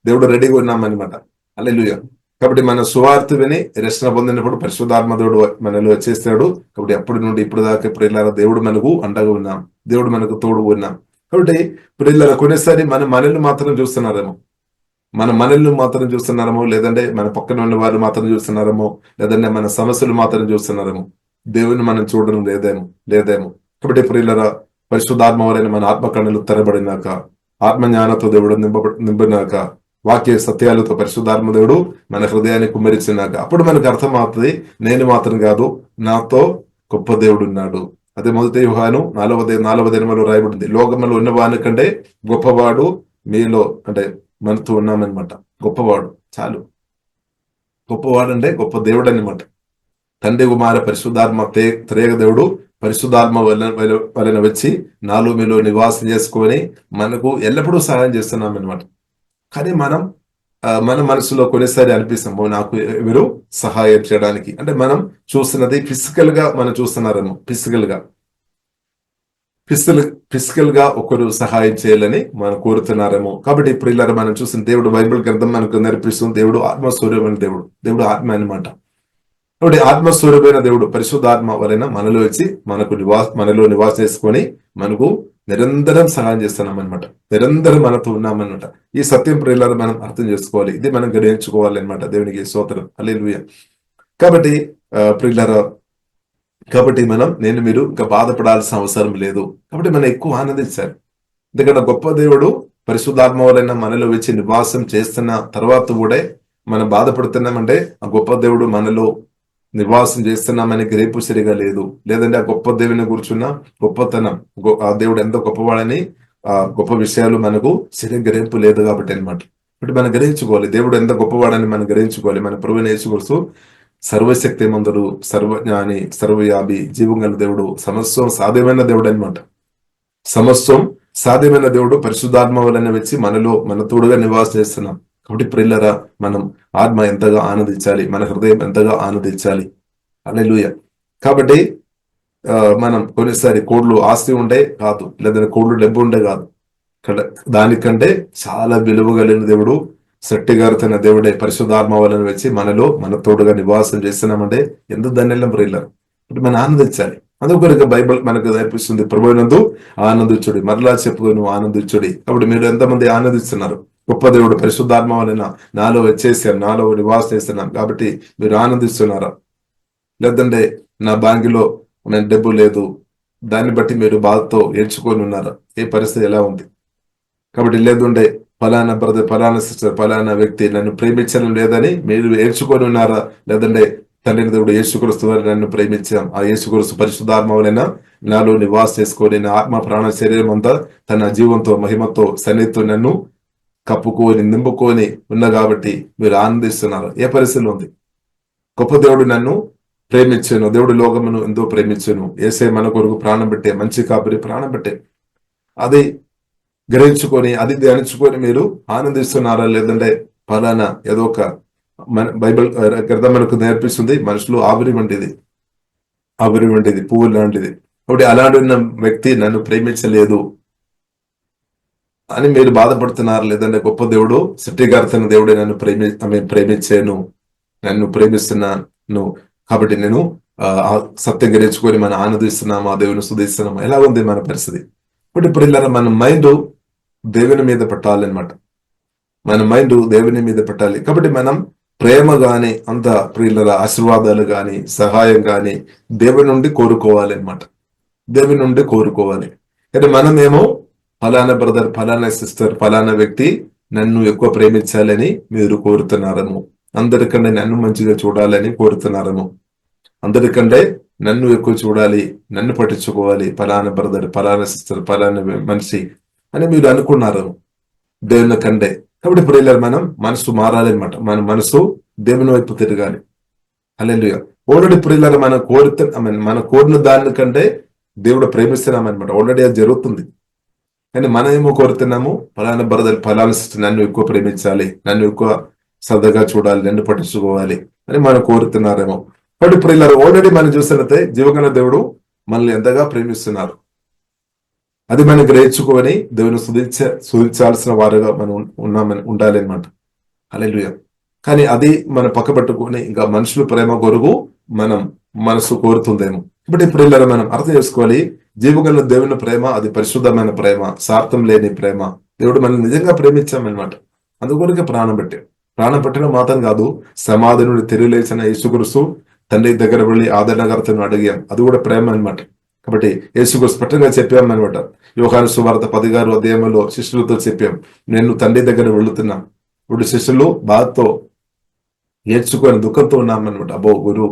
దేవుడు రెడీగా ఉన్నామన్నమాట. హల్లెలూయా. కాబట్టి మన సువార్త విని రక్షణ పొందినప్పుడు పరిశుద్ధాత్మ దేవుడు మనలో వచ్చేస్తాడు. కాబట్టి అప్పటి నుండి ఇప్పుడు దాకా ఇప్పుడు దేవుడు మనకు అండగా ఉన్నాం, దేవుడు మనకు తోడు ఉన్నాం. కాబట్టి ఇప్పుడు ఇలా కొన్నిసారి మనల్ని మాత్రం చూస్తున్నారేమో, మనల్ని మాత్రం చూస్తున్నారేమో, లేదంటే మన పక్కన ఉన్న వారు మాత్రం చూస్తున్నారేమో, లేదంటే మన సమస్యలు మాత్రం చూస్తున్నారేమో, దేవుని మనం చూడడం లేదేమో. కాబట్టి ఇప్పుడు ఇలా పరిశుద్ధాత్మ వలన మన ఆత్మ కన్నులు తెరబడినాక, ఆత్మ జ్ఞానంతో దేవుడు నింపినాక, వాక్య సత్యాలతో పరిశుద్ధాత్మ దేవుడు మన హృదయాన్ని కుమ్మరించినాక అప్పుడు మనకు అర్థమవుతుంది, నేను మాత్రం కాదు, నాతో గొప్ప దేవుడు ఉన్నాడు. అదే మొదటి యోహాను 4:4 రాయబడింది, లోకములో ఉన్నవాని కంటే గొప్పవాడు మీలో, అంటే మనతో ఉన్నామన్నమాట. గొప్పవాడు చాలు, గొప్పవాడు అంటే గొప్ప దేవుడు అనమాట. తండ్రి కుమార పరిశుద్ధాత్మ త్రేగ దేవుడు పరిశుద్ధాత్మ వలన వచ్చి నాలో మీలో నివాసం చేసుకొని మనకు ఎల్లప్పుడూ సహాయం చేస్తున్నాం అనమాట. కానీ మన మనసులో కొన్నిసారి అనిపిస్తాము, నాకు ఎవరు సహాయం చేయడానికి, అంటే మనం చూస్తున్నది ఫిజికల్ గా మనం చూస్తున్నారేమో, ఫిజికల్ గా ఒకరు సహాయం చేయాలని మనం కోరుతున్నారేమో. కాబట్టి ఇప్పుడు ఇలా మనం చూసిన దేవుడు బైబిల్ గ్రంథం మనకు నేర్పిస్తుంది, దేవుడు ఆత్మస్వరూపమైన దేవుడు ఆత్మ అనమాట. కాబట్టి ఆత్మస్వరూపమైన దేవుడు పరిశుద్ధాత్మ వలన మనలో వచ్చి మనలో నివాస చేసుకొని మనకు నిరంతరం సహాయం చేస్తున్నాం అనమాట, నిరంతరం మనతో ఉన్నామన్నమాట. ఈ సత్యం ప్రియులారా మనం అర్థం చేసుకోవాలి, ఇది మనం గ్రహించుకోవాలి అనమాట. దేవునికి స్తోత్రం, హల్లెలూయా. కాబట్టి ప్రియులారా, కాబట్టి నేను మీరు ఇంకా బాధపడాల్సిన అవసరం లేదు. కాబట్టి మనం ఎక్కువ ఆనందించాలి, ఎందుకంటే గొప్ప దేవుడు పరిశుద్ధాత్మ వలన మనలో వచ్చి నివాసం చేస్తున్న తర్వాత కూడా మనం బాధపడుతున్నామంటే ఆ గొప్ప దేవుడు మనలో నివాసం చేస్తున్నామని గ్రేపు సరిగా లేదు, లేదంటే ఆ గొప్ప దేవుని కూర్చున్న గొప్పతనం, ఆ దేవుడు ఎంత గొప్పవాడని ఆ గొప్ప విషయాలు మనకు సరిగ్గా గ్రహింపు లేదు కాబట్టి అనమాట. ఇప్పుడు మనం గ్రహించుకోవాలి దేవుడు ఎంత గొప్పవాడని మనం గ్రహించుకోవాలి. మన ప్రభువైన యేసుక్రీస్తు సర్వశక్తిమంతుడు, సర్వజ్ఞాని, సర్వవ్యాపి, జీవం గల దేవుడు, సమస్తం సాధ్యమైన దేవుడు అనమాట. సమస్తం సాధ్యమైన దేవుడు పరిశుద్ధాత్మ వలన వచ్చి మన తోడుగా నివాసం చేస్తున్నాం. కాబట్టి ప్రియులారా, మనం ఆత్మ ఎంతగా ఆనందించాలి, మన హృదయం ఎంతగా ఆనందించాలి. హల్లెలూయా. కాబట్టి మనం కొన్నిసారి కోడ్లు ఆస్తి ఉండే కాదు, లేదంటే కోడ్లు డబ్బు ఉండే కాదు, దానికంటే చాలా విలువ కలిగిన దేవుడు, సట్టిగారుతున్న దేవుడే పరిశుద్ధాత్మ వలన వచ్చి మన తోడుగా నివాసం చేస్తున్నామంటే ఎంత ధన్యం ప్రియులారా. ఇప్పుడు మనం ఆనందించాలి. అందుకొరకు బైబిల్ మనకు నేర్పిస్తుంది, ప్రభువునందు ఆనందించుడి, మరలా చెప్పుకొని ఆనందించుడి. కాబట్టి మీరు ఎంతమంది ఆనందిస్తున్నారు? గొప్ప దేవుడు పరిశుద్ధాత్మ వలన నాలో వచ్చేసాను, నాలో నివాసం చేస్తున్నాను కాబట్టి మీరు ఆనందిస్తున్నారా? లేదంటే నా బ్యాంకులో నేను డబ్బు లేదు, దాన్ని బట్టి మీరు బాధతో ఏడ్చుకొని ఉన్నారా? ఏ పరిస్థితి ఎలా ఉంది? కాబట్టి లేదుండే ఫలానా బ్రదర్, ఫలానా సిస్టర్, ఫలానా వ్యక్తి నన్ను ప్రేమించడం లేదని మీరు ఏడ్చుకొని ఉన్నారా? లేదంటే తండ్రి దేవుడు యేసుక్రీస్తు వారు నన్ను ప్రేమించాం, ఆ యేసుక్రీస్తు పరిశుద్ధాత్మ వలన నాలో నివాసం చేసుకొని నా ఆత్మ ప్రాణ శరీరం అంతా తన జీవంతో మహిమతో సన్నిధితో నన్ను కప్పుకొని నింపుకొని ఉన్నా కాబట్టి మీరు ఆనందిస్తున్నారు. ఏ పరిస్థితిలో ఉంది? గొప్ప దేవుడు నన్ను ప్రేమించాను, దేవుడు లోకమును ఎంతో ప్రేమించాను, యేసే మన కొరకు ప్రాణం పెట్టే, మంచి కాపరి ప్రాణం పెట్టే, అది గ్రహించుకొని అది ధ్యానించుకొని మీరు ఆనందిస్తున్నారా? లేదంటే ఫలానా ఏదో ఒక బైబిల్ గ్రంథం మనకు నేర్పిస్తుంది, మనుషులు ఆవిరి వంటిది, పువ్వు లాంటిది. కాబట్టి అలాంటి ఉన్న వ్యక్తి నన్ను ప్రేమించలేదు అని మీరు బాధపడుతున్నారు. లేదంటే గొప్ప దేవుడు, సృష్టికర్తన దేవుడే నన్ను ప్రేమించాను, నన్ను ప్రేమిస్తున్నాను కాబట్టి నేను సత్యం గ్రహించుకొని మనం ఆనందిస్తున్నాము, ఆ దేవుని స్తుతిస్తున్నాము. ఎలా ఉంది మన పరిస్థితి? ఇప్పుడు ఇలా మన మైండ్ దేవుని మీద పెట్టాలన్నమాట. మన మైండ్ దేవుని మీద పెట్టాలి. కాబట్టి మనం ప్రేమ గాని అంత ప్రియుల ఆశీర్వాదాలు గాని సహాయం గాని దేవుని నుండి కోరుకోవాలి అనమాట. దేవుని నుండి కోరుకోవాలి. కానీ మనమేమో ఫలానా బ్రదర్, ఫలానా సిస్టర్, ఫలానా వ్యక్తి నన్ను ఎక్కువ ప్రేమించాలని మీరు కోరుతున్నారేమో, అందరికంటే నన్ను మంచిగా చూడాలని కోరుతున్నారేమో, అందరికంటే నన్ను ఎక్కువ చూడాలి, నన్ను పట్టించుకోవాలి, ఫలానా బ్రదర్, ఫలానా సిస్టర్, ఫలానా మనిషి అని మీరు అనుకున్నారు దేవుని కంటే. కాబట్టి ఇప్పుడు మనం మనసు మారాలన్నమాట. మన మనసు దేవుని వైపు తిరగాలి. హల్లెలూయా. ఆల్రెడీ ప్రియులారా మన కోరిన దానికంటే దేవుడు ప్రేమిస్తున్నామన్నమాట. ఆల్రెడీ అది జరుగుతుంది. కానీ మనం ఏమో కోరుతున్నాము, ఫలానా బ్రదర్, ఫలానా సిస్టర్ నన్ను ఎక్కువ ప్రేమించాలి, నన్ను ఎక్కువ సరదాగా చూడాలి, నన్ను పట్టించుకోవాలి అని మనం కోరుతున్నారేమో. కాబట్టి ప్రియులారా ఆల్రెడీ మనం చూసినట్లయితే జీవగల దేవుడు మనల్ని ఎంతగా ప్రేమిస్తున్నారు. అది మనం గ్రహించుకొని దేవుని స్తుతించాల్సిన వారుగా మనం ఉండాలి అనమాట. హల్లెలూయా. కానీ అది మనం పక్క పట్టుకొని ఇంకా మనుషుల ప్రేమ కొరకు మనం మనసు కోరుతుందేమో. ఇప్పుడు ఇప్పుడు మనం అర్థం చేసుకోవాలి, జీవగల దేవుని ప్రేమ అది పరిశుద్ధమైన ప్రేమ, స్వార్థం లేని ప్రేమ. దేవుడు మనల్ని నిజంగా ప్రేమించామన్నమాట. అందుకొరకే ప్రాణం పెట్టడం మాత్రం కాదు, సమాధి నుండి తిరిగి లేచిన యేసుక్రీస్తు తండ్రి దగ్గర వెళ్ళి ఆదరణకర్తను అడిగాం. అది కూడా ప్రేమ అనమాట. కాబట్టి యేసుక్రీస్తు స్పష్టంగా చెప్పాం అనమాట. యోహాను సువార్త 16వ అధ్యాయంలో శిష్యులతో చెప్పాం, నేను తండ్రి దగ్గర వెళుతున్నా. ఇప్పుడు శిష్యులు బాధతో ఏడ్చుకొని దుఃఖంతో ఉన్నామన్నమాట. అబ్బో గురు,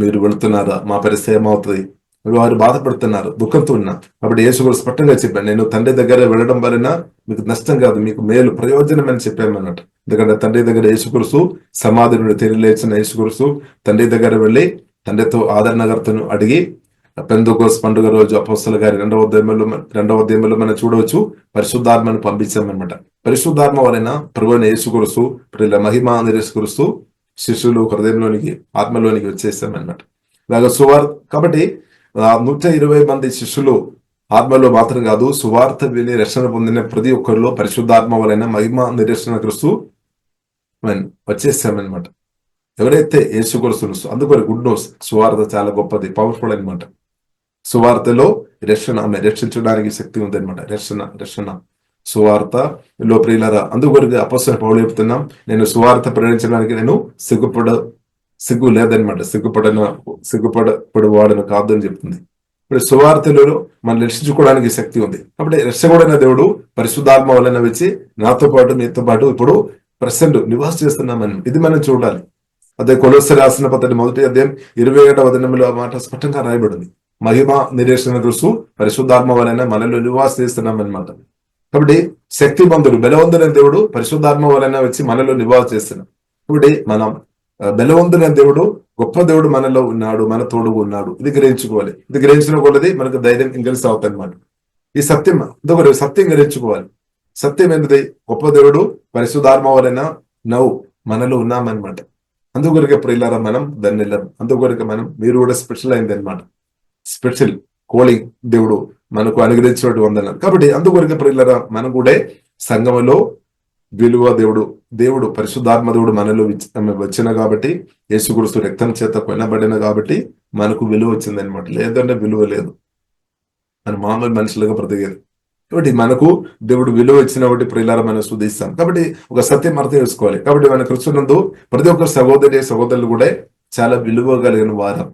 మీరు వెళుతున్నారా, మా పరిస్థితి ఏమవుతుంది, వారు బాధపడుతున్నారు, దుఃఖంతో ఉన్నా. కాబట్టి యేసుక్రీస్తు స్పష్టంగా చెప్పాను, నేను తండ్రి దగ్గర వెళ్ళడం వలన మీకు నష్టం కాదు, మీకు మేలు, ప్రయోజనం అని చెప్పామన్నమాట. ఎందుకంటే తండ్రి దగ్గర యేసుక్రీస్తు, సమాధి నుండి తిరిగి లేచిన యేసుక్రీస్తు తండ్రి దగ్గర వెళ్ళి తండ్రితో ఆదరణకర్తను అడిగి, పెంతెకోస్తు పండుగ రోజు అపోస్తలుల గారి 2వ అధ్యాయంలో మనం చూడవచ్చు, పరిశుద్ధాత్మను పంపించామన్నమాట. పరిశుద్ధాత్మ వలన ప్రభువైన యేసుక్రీస్తు మహిమ యేసుక్రీస్తు శిష్యులు హృదయంలోనికి, ఆత్మలోనికి వచ్చేసామన్నమాట. ఇలాగ కాబట్టి 120 మంది శిష్యులు ఆత్మలో మాత్రం కాదు, సువార్త విని రక్షణ పొందిన ప్రతి ఒక్కరిలో పరిశుద్ధాత్మ వలన మహిమ నిరీక్షణ క్రీస్తు వచ్చేసామన్నమాట. ఎవరైతే యేసుక్రీస్తు, అందుకని గుడ్ న్యూస్, సువార్త చాలా గొప్పది, పవర్ఫుల్ అనమాట. సువార్తలో రక్షించడానికి శక్తి ఉంది అనమాట. రక్షణ సువార్తలో ప్రియులారా, అందుకొరకు అపొస్తలుడైన పౌలు చెప్తున్నాం, నేను సువార్త ప్రకటించడానికి నేను సిగ్గు లేదనమాట, సిగ్గుపడవాడను కాదు అని చెప్తుంది. ఇప్పుడు సువార్తలో మనం రక్షించుకోవడానికి శక్తి ఉంది. కాబట్టి రక్షకుడైన దేవుడు పరిశుద్ధాత్మ వలన వచ్చి నాతో పాటు మీతో పాటు ఇప్పుడు ప్రెసెంట్ నివాస చేస్తున్నామని ఇది మనం చూడాలి. అదే కొలొస్సీయులకు రాసిన పత్రిక 1వ అధ్యాయం 27వ వచనంలో ఆ మాట స్పష్టంగా రాయబడింది. మహిమ నిరీక్షణ క్రీస్తు పరిశుద్ధాత్మ వలన మనలో నివాస చేస్తున్నాం అనమాట. కాబట్టి శక్తివంతుడు, బలవంతుడైన దేవుడు పరిశుద్ధాత్మ వలన వచ్చి మనలో నివాస చేస్తున్నాం. కాబట్టి మనం బలవంతుడైన దేవుడు, గొప్ప దేవుడు మనలో ఉన్నాడు, మన తోడుగా ఉన్నాడు. ఇది గ్రహించుకోవాలి. ఇది గ్రహించిన కొలది మనకు ధైర్యం ఇంకలిసి అవుతుంది అనమాట. ఈ సత్యం సత్యం గ్రహించుకోవాలి. సత్యం ఏంటిది? గొప్ప దేవుడు పరిశుద్ధాత్మ వలన మనలో ఉన్నామన్నమాట. అందుకొరకే ప్రియులారా మనం ధన్యులం. అందుకొరకే మీరు కూడా స్పెషల్ అయింది అనమాట. స్పెషల్ కోలింగ్ దేవుడు మనకు అనుగ్రహించినట్టు వందనాలు. కాబట్టి అందుకొరకే ప్రియులారా మనం కూడా సంఘములో విలువ దేవుడు పరిశుద్ధాత్మ దేవుడు మనలో వచ్చిన కాబట్టి, యేసుక్రీస్తు రక్తం చేత కొనబడిన కాబట్టి మనకు విలువ వచ్చింది అనమాట. లేదంటే విలువ లేదు, మన మామూలు మనుషులుగా బ్రతికేది. కాబట్టి మనకు దేవుడు విలువ ఇచ్చిన బట్టి ప్రియులారా మనం స్తుతిస్తాం. కాబట్టి ఒక సత్యం అర్థం చేసుకోవాలి. కాబట్టి మన క్రిస్తునందు ప్రతి ఒక్క సహోదరులు కూడా చాలా విలువ కలిగిన వారు.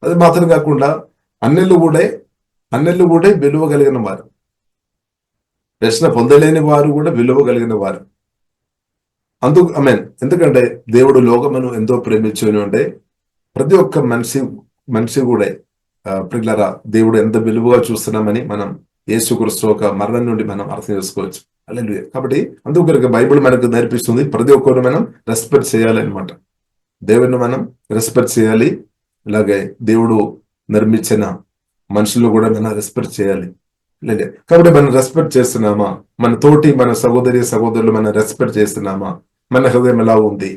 అది మాత్రం కాకుండా అన్యులు కూడా విలువ కలిగిన వారు, రక్షణ పొందలేని వారు కూడా విలువ కలిగిన వారు. ఎందుకంటే దేవుడు లోకమును ఎంతో ప్రేమించును అంటే ప్రతి ఒక్క మనిషి కూడా ప్రియులారా దేవుడు ఎంత విలువగా చూస్తున్నామని మనం యేసుక్రీస్తు ఒక మరణం నుండి మనం అర్థం చేసుకోవచ్చు. హల్లెలూయా. కాబట్టి అందుకొరకు బైబిల్ మనకు నేర్పిస్తుంది, ప్రతి ఒక్కరు మనం రెస్పెక్ట్ చేయాలి అనమాట. దేవుడిని మనం రెస్పెక్ట్ చేయాలి. ఇలాగే దేవుడు నిర్మించిన మనుషులు కూడా మనం రెస్పెక్ట్ చేయాలి. లేదు కాబట్టి మనం రెస్పెక్ట్ చేస్తున్నామా? మన తోటి మన సహోదరులు మనం రెస్పెక్ట్ చేస్తున్నామా? మన హృదయం ఎలా ఉంది?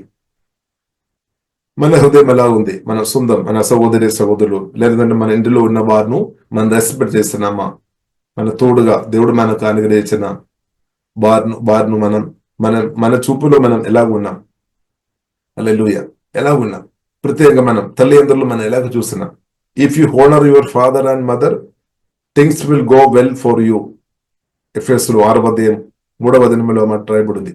మన సొంతం, మన సహోదరులు లేదంటే మన ఇంటిలో ఉన్న వారిను మనం రెస్పెక్ట్ చేస్తున్నామా? మన తోడుగా దేవుడు మనకు అనుగ్రహించిన వారిను మన చూపులో మనం ఎలాగ ఉన్నాం? హల్లెలూయా. ఎలా ఉన్నాం? ప్రత్యేకంగా మనం తల్లిదండ్రులు మనం ఎలాగ చూస్తున్నాం? If you honour your father and mother, things will go well for you. ఎఫెసీయులు 6వ అధ్యాయం 3వ వచనంలో మాట రాయబడింది.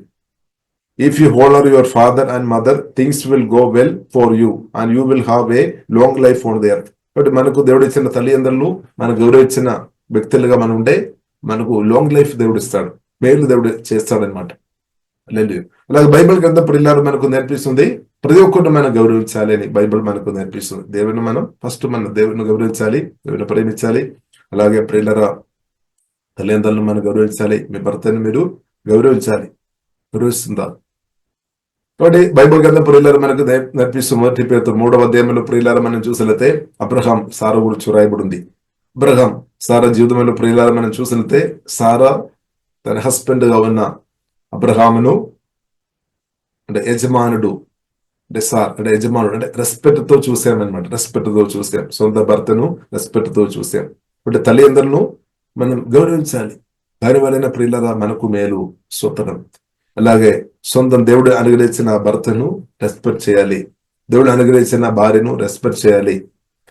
If you honour your father and mother, things will go well for you and you will have a long life on the earth. కాబట్టి మనకు దేవుడు ఇచ్చిన తల్లిదండ్రులు, మనకు గౌరవించిన వ్యక్తులుగా మనం ఉంటే మనకు లాంగ్ లైఫ్ దేవుడు ఇస్తాడు, మేలు దేవుడు చేస్తాడనమాట. లేదు, అలాగే బైబిల్ గ్రంథం పిల్లలు మనకు నేర్పిస్తుంది ప్రతి ఒక్కరిని మనం గౌరవించాలి అని బైబిల్ మనకు నేర్పిస్తుంది. దేవుని మనం ఫస్ట్ మన దేవుని గౌరవించాలి, దేవుని ప్రేమించాలి. అలాగే ప్రియులరా తల్లిదండ్రులను మనం గౌరవించాలి. మీ భర్తని మీరు గౌరవించాలి. గౌరవిస్తుందా? కాబట్టి బైబిల్ గ్రంథం ప్రియులారా మనకు నేర్పిస్తుంది. మొదటి పేతురు 3వ అధ్యాయంలో ప్రియులారా మనం చూసినట్లయితే అబ్రహాం సారా గురించి రాయబడి ఉంది. అబ్రహాం సారా జీవితంలో ప్రియులారా మనం చూసినట్లయితే సారా తన హస్బెండ్ గా ఉన్న అబ్రహామును అంటే యజమానుడు అంటే సార్ అంటే యజమానుడు అంటే రెస్పెక్ట్ తో చూసామన్నమాట. రెస్పెక్ట్ తో చూసాం, సొంత భర్తను రెస్పెక్ట్ తో చూసాం. అంటే తల్లిదండ్రులను మనం గౌరవించాలి. దాని వలన ప్రియులారా మనకు మేలు స్వతనం. అలాగే సొంతం దేవుడు అనుగ్రహించిన భర్తను రెస్పెక్ట్ చేయాలి, దేవుడు అనుగ్రహించిన భార్యను రెస్పెక్ట్ చేయాలి.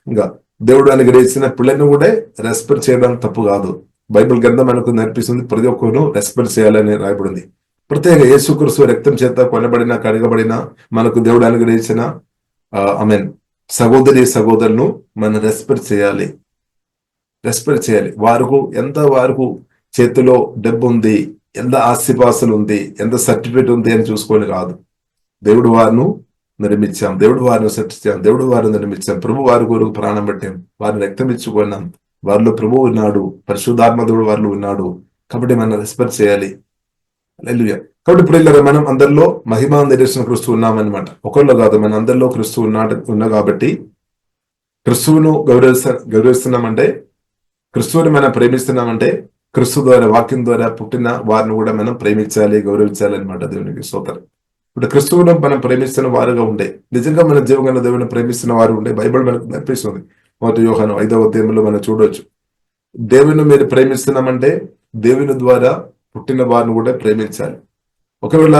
ఇంకా దేవుడు అనుగ్రహించిన పిల్లలను కూడా రెస్పెక్ట్ చేయడం తప్పు కాదు. బైబిల్ గ్రంథం మనకు నేర్పిస్తుంది ప్రతి ఒక్కరు రెస్పెక్ట్ చేయాలని రాయబడింది. ప్రత్యేక యేసుక్రీస్తు రక్తం చేత కొనబడిన కడగబడిన మనకు దేవుడు అనుగ్రహించిన సహోదరి సహోదరులను మనం రెస్పెక్ట్ చేయాలి. రెస్పెక్ట్ చేయాలి. వారికి చేతిలో డబ్బు ఉంది, ఎంత ఆస్తిపాస్తులు ఉంది, ఎంత సర్టిఫికేట్ ఉంది అని చూసుకొని కాదు. దేవుడు వారిని నిర్మించాం, దేవుడు వారిని సృష్టించాం, దేవుడు వారిని నిర్మించాం, ప్రభు వారి కొరకు ప్రాణం పెట్టాం, వారిని రక్తం ఇచ్చుకున్నాం. వారిలో ప్రభు ఉన్నాడు, పరిశుద్ధాత్మ దేవుడు వారిలో ఉన్నాడు. కాబట్టి మనం రెస్పెక్ట్ చేయాలి. హల్లెలూయా. కాబట్టి ఇప్పుడు మనం అందరిలో మహిమా నిరీక్షణ క్రీస్తు ఉన్నామన్నమాట. ఒకళ్ళు కాదు, మన అందరిలో క్రీస్తు ఉన్నా కాబట్టి క్రీస్తువును గౌరవిస్తున్నామంటే, క్రీస్తువుని మనం ప్రేమిస్తున్నామంటే క్రీస్తు ద్వారా వాక్యం ద్వారా పుట్టిన వారిని కూడా మనం ప్రేమించాలి, గౌరవించాలి అనమాట. దేవునికి స్తోత్రం. ఇప్పుడు క్రీస్తువును మనం ప్రేమిస్తున్న వారుగా ఉండే, నిజంగా మన జీవంగా దేవుని ప్రేమిస్తున్న వారు ఉండే బైబిల్ మనకు నేర్పిస్తుంది. 1 యోహాను 5వ అధ్యాయంలో మనం చూడవచ్చు. దేవుని మీరు ప్రేమిస్తున్నామంటే దేవుని ద్వారా పుట్టిన వారిని కూడా ప్రేమించాలి. ఒకవేళ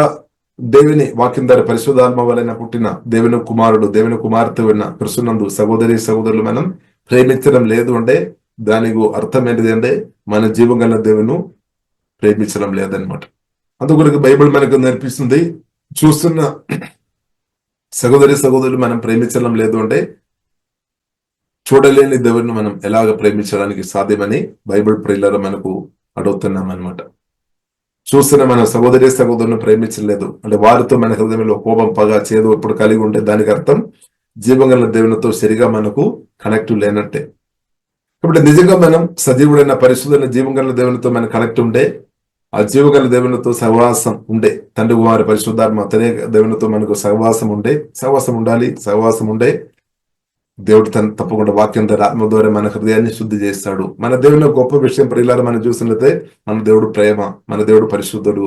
దేవుని వాక్యం ద్వారా పరిశుద్ధాత్మ వలన పుట్టిన దేవుని కుమారుడు, దేవుని కుమార్తె ఉన్న కృష్ణనందు సహోదరి సహోదరులు మనం ప్రేమించడం లేదు అంటే దానికి అర్థం ఏంటిది అంటే మన జీవం గల దేవుని ప్రేమించడం లేదనమాట. అందుకొరకు బైబిల్ మనకు నేర్పిస్తుంది, చూస్తున్న సహోదరి సహోదరులు మనం ప్రేమించడం లేదు అంటే చూడలేని దేవుని మనం ఎలాగ ప్రేమించడానికి సాధ్యమని బైబిల్ ప్రియులారా మనకు అడుగుతున్నాం అనమాట. చూస్తున్న మన సహోదరి సహోదరులను ప్రేమించలేదు అంటే వారితో మన హృదయంలో కోపం, పగ, చేదు ఇప్పుడు కలిగి ఉంటే దానికి అర్థం జీవంగల దేవునితో సరిగా మనకు కనెక్ట్ లేనట్టే. కాబట్టి నిజంగా మనం సజీవుడైన పరిశుద్ధమైన జీవంగల దేవునితో మనం కనెక్ట్ ఉంటే, ఆ జీవగల దేవునితో సహవాసం ఉండే, తండ్రి కుమారి పరిశుద్ధాత్మ అతనే దేవునితో మనకు సహవాసం ఉండాలి. సహవాసం ఉండే దేవుడు తప్పకుండా వాక్యం ద్వారా ఆత్మ ద్వారా మన హృదయాన్ని శుద్ధి చేస్తాడు. మన దేవుని గొప్ప విషయం ప్రియులారా మనం చూసినట్లయితే మన దేవుడు ప్రేమ, మన దేవుడు పరిశుద్ధుడు.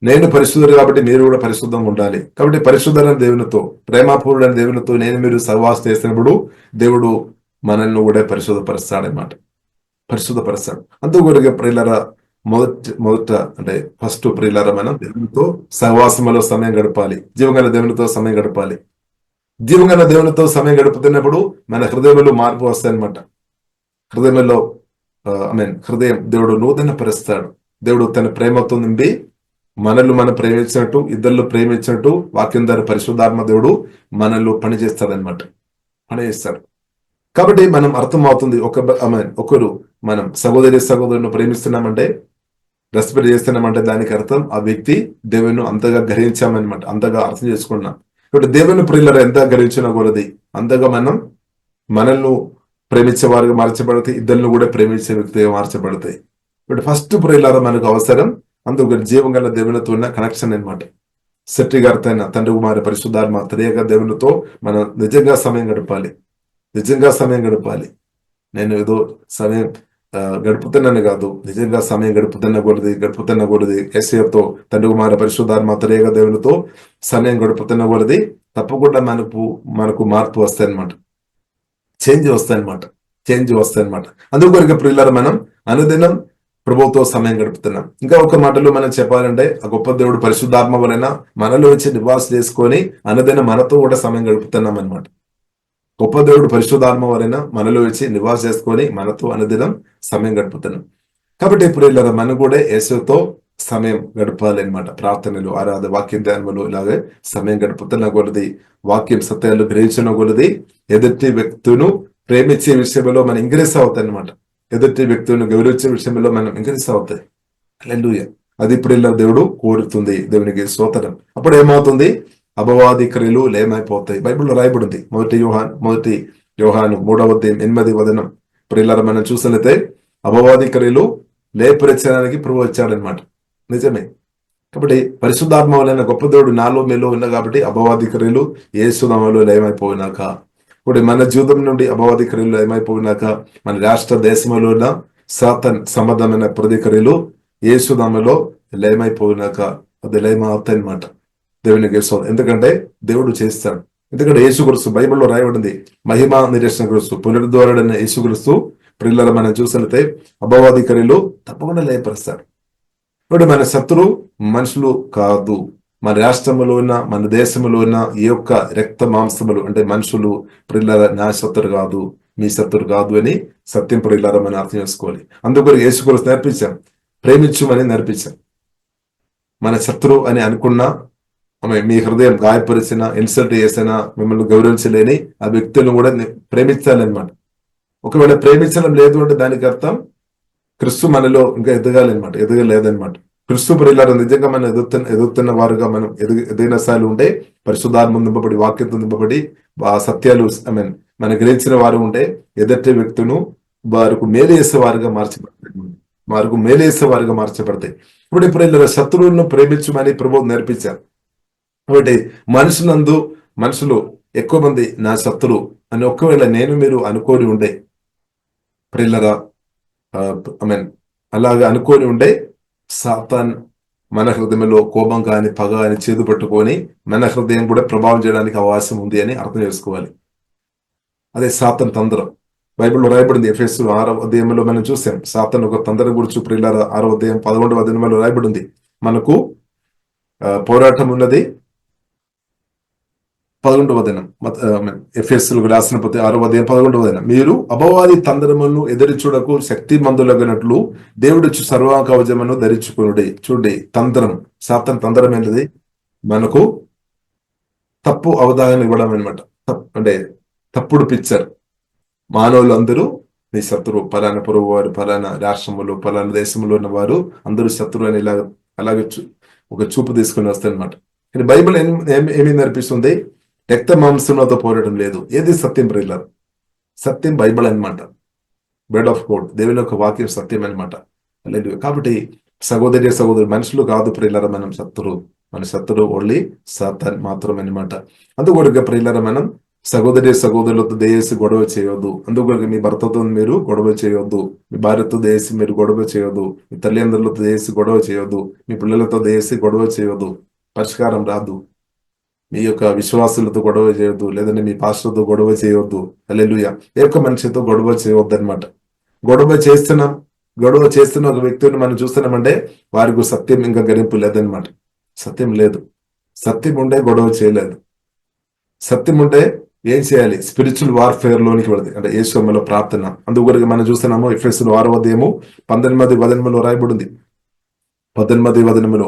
నేను పరిశుద్ధుడు కాబట్టి మీరు కూడా పరిశుద్ధంగా ఉండాలి. కాబట్టి పరిశుద్ధమైన దేవునితో, ప్రేమపూర్ణమైన దేవునితో మీరు సహవాసం చేసినప్పుడు దేవుడు మనల్ని కూడా పరిశుద్ధపరుస్తాడనమాట. అందుకొరకు ప్రియులారా మొదట అంటే ఫస్ట్ ప్రియులారా మనం దేవునితో సహవాసంలో సమయం గడపాలి, జీవగల దేవునితో సమయం గడపాలి. జీవంగా దేవునితో సమయం గడుపుతున్నప్పుడు మన హృదయంలో మార్పు వస్తాయన్నమాట. హృదయం దేవుడు నూతన పరుస్తాడు. దేవుడు తన ప్రేమతో నింపి మనల్ని మనం ప్రేమించినట్టు, ఇద్దరు ప్రేమించినట్టు వాక్యం ద్వారా పరిశుద్ధాత్మ దేవుడు మనల్ని పనిచేస్తాడు. కాబట్టి మనం అర్థం అవుతుంది, ఒకరు మనం సహోదరులను ప్రేమిస్తున్నామంటే, రెస్పెక్ట్ చేస్తున్నామంటే దానికి అర్థం ఆ వ్యక్తి దేవుని అంతగా గ్రహించామన్నమాట, అంతగా అర్థం చేసుకున్నాం. ఇప్పుడు దేవుని ప్రియులను ఎంత గ్రహించిన కొలది అంతగా మనల్ని ప్రేమించే వారుగా మార్చబడతాయి, ఇద్దరిని కూడా ప్రేమించే వ్యక్తిగా మార్చబడతాయి. ఇప్పుడు ఫస్ట్ ప్రియులారా మనకు అవసరం అందుకు జీవం గల దేవునితో ఉన్న కనెక్షన్ అనమాట. సృష్టికర్తైన తండ్రి కుమార పరిశుద్ధాత్మ త్రియేక దేవునితో మనం నిజంగా సమయం గడపాలి. నేను ఏదో సమయం గడుపుతున్నాను కాదు, నిజంగా సమయం గడుపుతున్న కొలది యేసయ్యతో తండ్రి కుమార పరిశుద్ధాత్మ త్రియేక దేవునితో సమయం గడుపుతున్న కొలది తప్పకుండా మనకు మార్పు వస్తాయన్నమాట, చేంజ్ వస్తాయన్నమాట. అందుకొరకు ప్రియులారా మనం అనుదినం ప్రభువుతో సమయం గడుపుతున్నాం. ఇంకా ఒక మాటలో మనం చెప్పాలంటే ఆ గొప్ప దేవుడు పరిశుద్ధాత్మ వలన మనలో వచ్చి నివాసం చేసుకొని అనుదినం మనతో కూడా సమయం గడుపుతున్నాం అనమాట. గొప్ప దేవుడు పరిశుద్ధాత్మ వలన మనలో వచ్చి నివాసం చేసుకొని మనతో అనుదినం సమయం గడుపుతున్నాం. కాబట్టి ఇప్పుడు మనం కూడా యేసుతో సమయం గడపాలి అనమాట. ప్రార్థనలు, వాక్యం ధ్యానములు ఇలాగే సమయం గడుపుతున్న కొలది, వాక్యం సత్యాలు గ్రహించిన కొలది ఎదుటి వ్యక్తులను ప్రేమించే విషయంలో మనం ఇంక్రీస్ అవుతాయి అనమాట. ఎదుటి వ్యక్తులను గౌరవించే విషయంలో మనం ఇంక్రీస్ అవుతాయి. హల్లెలూయా. అది ఇప్పుడు ఇలా దేవుడు కోరుతుంది. దేవునికి స్తోత్రం. అప్పుడు ఏమవుతుంది? అపవాది క్రియలు లేమైపోతాయి. బైబిల్లో రాయబడింది. మొదటి యోహాను 3వ అధ్యాయం 8వ వచనం. ఇప్పుడు ఇలా మనం చూసినట్లయితే అపవాది క్రియలు లేపరచడానికి ప్రభు వచ్చాడనమాట. నిజమే. కాబట్టి పరిశుద్ధాత్మ వలన గొప్ప దేవుడు నాలో మీలో ఉన్నా కాబట్టి అపవాది క్రియలు యేసునామములో లేమైపోయినాక, ఇప్పుడు మన జీవితం నుండి అపవాది క్రియలు ఏమైపోయినాక, మన రాష్ట్ర దేశంలో ఉన్న సాతాన్ సంబంధమైన ప్రతి క్రియలు యేసునామములో లేమైపోయినాక అది లేమవుతాయి అనమాట. దేవునికి ఎందుకంటే దేవుడు చేస్తాడు. ఎందుకంటే యేసుక్రీస్తు బైబిల్లో రాయబడింది, మహిమ నిరీక్షణ క్రీస్తు, పునరుద్ధరణైన యేసుక్రీస్తు ప్రియులారా మనం చూసినట్లయితే అపవాది క్రియలు తప్పకుండా లేపరుస్తాడు. ఇప్పుడు మన శత్రు మనుషులు కాదు. మన రాష్ట్రంలో ఉన్న, మన దేశంలో ఉన్న ఈ యొక్క రక్త మాంసములు అంటే మనుషులు ప్రియులారా నా శత్రు కాదు, మీ శత్రు కాదు అని సత్యం ప్రియులారా మనం అర్థం చేసుకోవాలి. అందుకని యేసుక్రీస్తు నేర్పించాం, ప్రేమించుమని నేర్పించాం. మన శత్రు అని అనుకున్నా, మీ హృదయం గాయపరిచిన, ఇన్సల్ట్ చేసిన, మిమ్మల్ని గౌరవించలేని ఆ వ్యక్తులను కూడా ప్రేమించాలన్నమాట. ఒకవేళ ప్రేమించడం లేదు అంటే దానికి అర్థం క్రీస్తు మనలో ఇంకా ఎదగాలన్నమాట, ఎదగలేదన్నమాట. క్రీస్తు ప్రియులారా నిజంగా మనం ఎదుగుతున్న వారుగా మనం ఎదిగిన స్థాయిలో ఉంటే, పరిశుద్ధాత్మ నింపబడి, వాక్యంతో నింపబడి, ఆ సత్యాలు మనం గ్రహించిన వారు ఉంటే ఎదుటి వ్యక్తులను వారికి మేలు చేసే వారుగా మార్చబడతాయి. ఇప్పుడు ఇలా శత్రువులను ప్రేమించమని ప్రభువు నేర్పించారు. కాబట్టి మనుషులు ఎక్కువ మంది నా శత్రువు అని ఒకవేళ మీరు అనుకోని ఉండే ప్రియులరా, అలాగా అనుకోని ఉండే సాతాన్ మన హృదయంలో కోపం కానీ, పగ అని చేదు పట్టుకొని మన హృదయం కూడా ప్రభావం చేయడానికి అవకాశం ఉంది అని అర్థం చేసుకోవాలి. అదే సాతాన్ తంత్రం. బైబిల్లో రాయబడింది. ఎఫెసీయులు 6వ అధ్యాయంలో మనం చూసాం సాతాన్ ఒక తంత్రం గురించి. ప్రియులారా 6వ అధ్యాయం 11వ వచనంలో రాయబడింది, మనకు పోరాటం ఉన్నది. 11వ వచనం ఎఫెసీయులకు రాసిన 6వ అధ్యాయం 11వ వచనం, మీరు అపవాది తంత్రములను ఎదురు చూడకు శక్తిమంతులగినట్లు దేవుడు సర్వ కవచమును ధరించుకునుడి. చూడండి, తంత్రం, సాతాన్ తంత్రం ఏంటిది? మనకు తప్పు అవగాహన ఇవ్వడం అనమాట. అంటే తప్పుడు పిక్చర్. మానవులు అందరూ నీ శత్రువు, పలానా పొరుగు వారు, పలానా రాష్ట్రంలో, పలానా దేశంలో ఉన్న వారు అందరూ శత్రువు అని అలాగే ఒక చూపు తీసుకుని వస్తాయన్నమాట. కానీ బైబిల్ ఏమి నేర్పిస్తుంది? రక్త మాంసంతో పోరాటం లేదు. ఏది సత్యం ప్రియులారా? సత్యం బైబిల్ అనమాట. బెడ్ ఆఫ్ కోడ్, దేవుని యొక్క వాక్యం సత్యం అనమాట. కాబట్టి సహోదరి మనుషులు కాదు ప్రియులారా మన శత్రువు ఓన్లీ సాతాన్ మాత్రం అనమాట. అందుకొరకు ప్రియులారా మనం సహోదరులతో దయచేసి గొడవ చేయొద్దు. అందుకొరకు మీ భర్తతో మీరు గొడవ చేయొద్దు, మీ భార్యతో దయచేసి మీరు గొడవ చేయొద్దు, మీ తల్లిదండ్రులతో దయచేసి గొడవ చేయొద్దు, మీ పిల్లలతో దయచేసి గొడవ చేయొద్దు. పరిష్కారం రాదు. మీ యొక్క విశ్వాసులతో గొడవ చేయొద్దు, లేదంటే మీ పాస్టర్తో గొడవ చేయొద్దు. హల్లెలూయా. ఏ ఒక్క మనిషితో గొడవ చేయవద్దు అనమాట. గొడవ చేస్తున్న ఒక వ్యక్తిని మనం చూస్తున్నామంటే వారికి సత్యం ఇంకా గరింపు లేదనమాట. సత్యం లేదు. సత్యం ఉండే గొడవ చేయలేదు. సత్యం ఉంటే ఏం చేయాలి? స్పిరిచువల్ వార్ఫేర్ లోనికి వెళుతుంది, అంటే యేసులో ప్రార్థన. అందుకొరకు మనం చూస్తున్నాము ఎఫెసీయులు 6వ అధ్యాయము 19వ వచనంలో రాయబడింది. 19వ వచనంలో,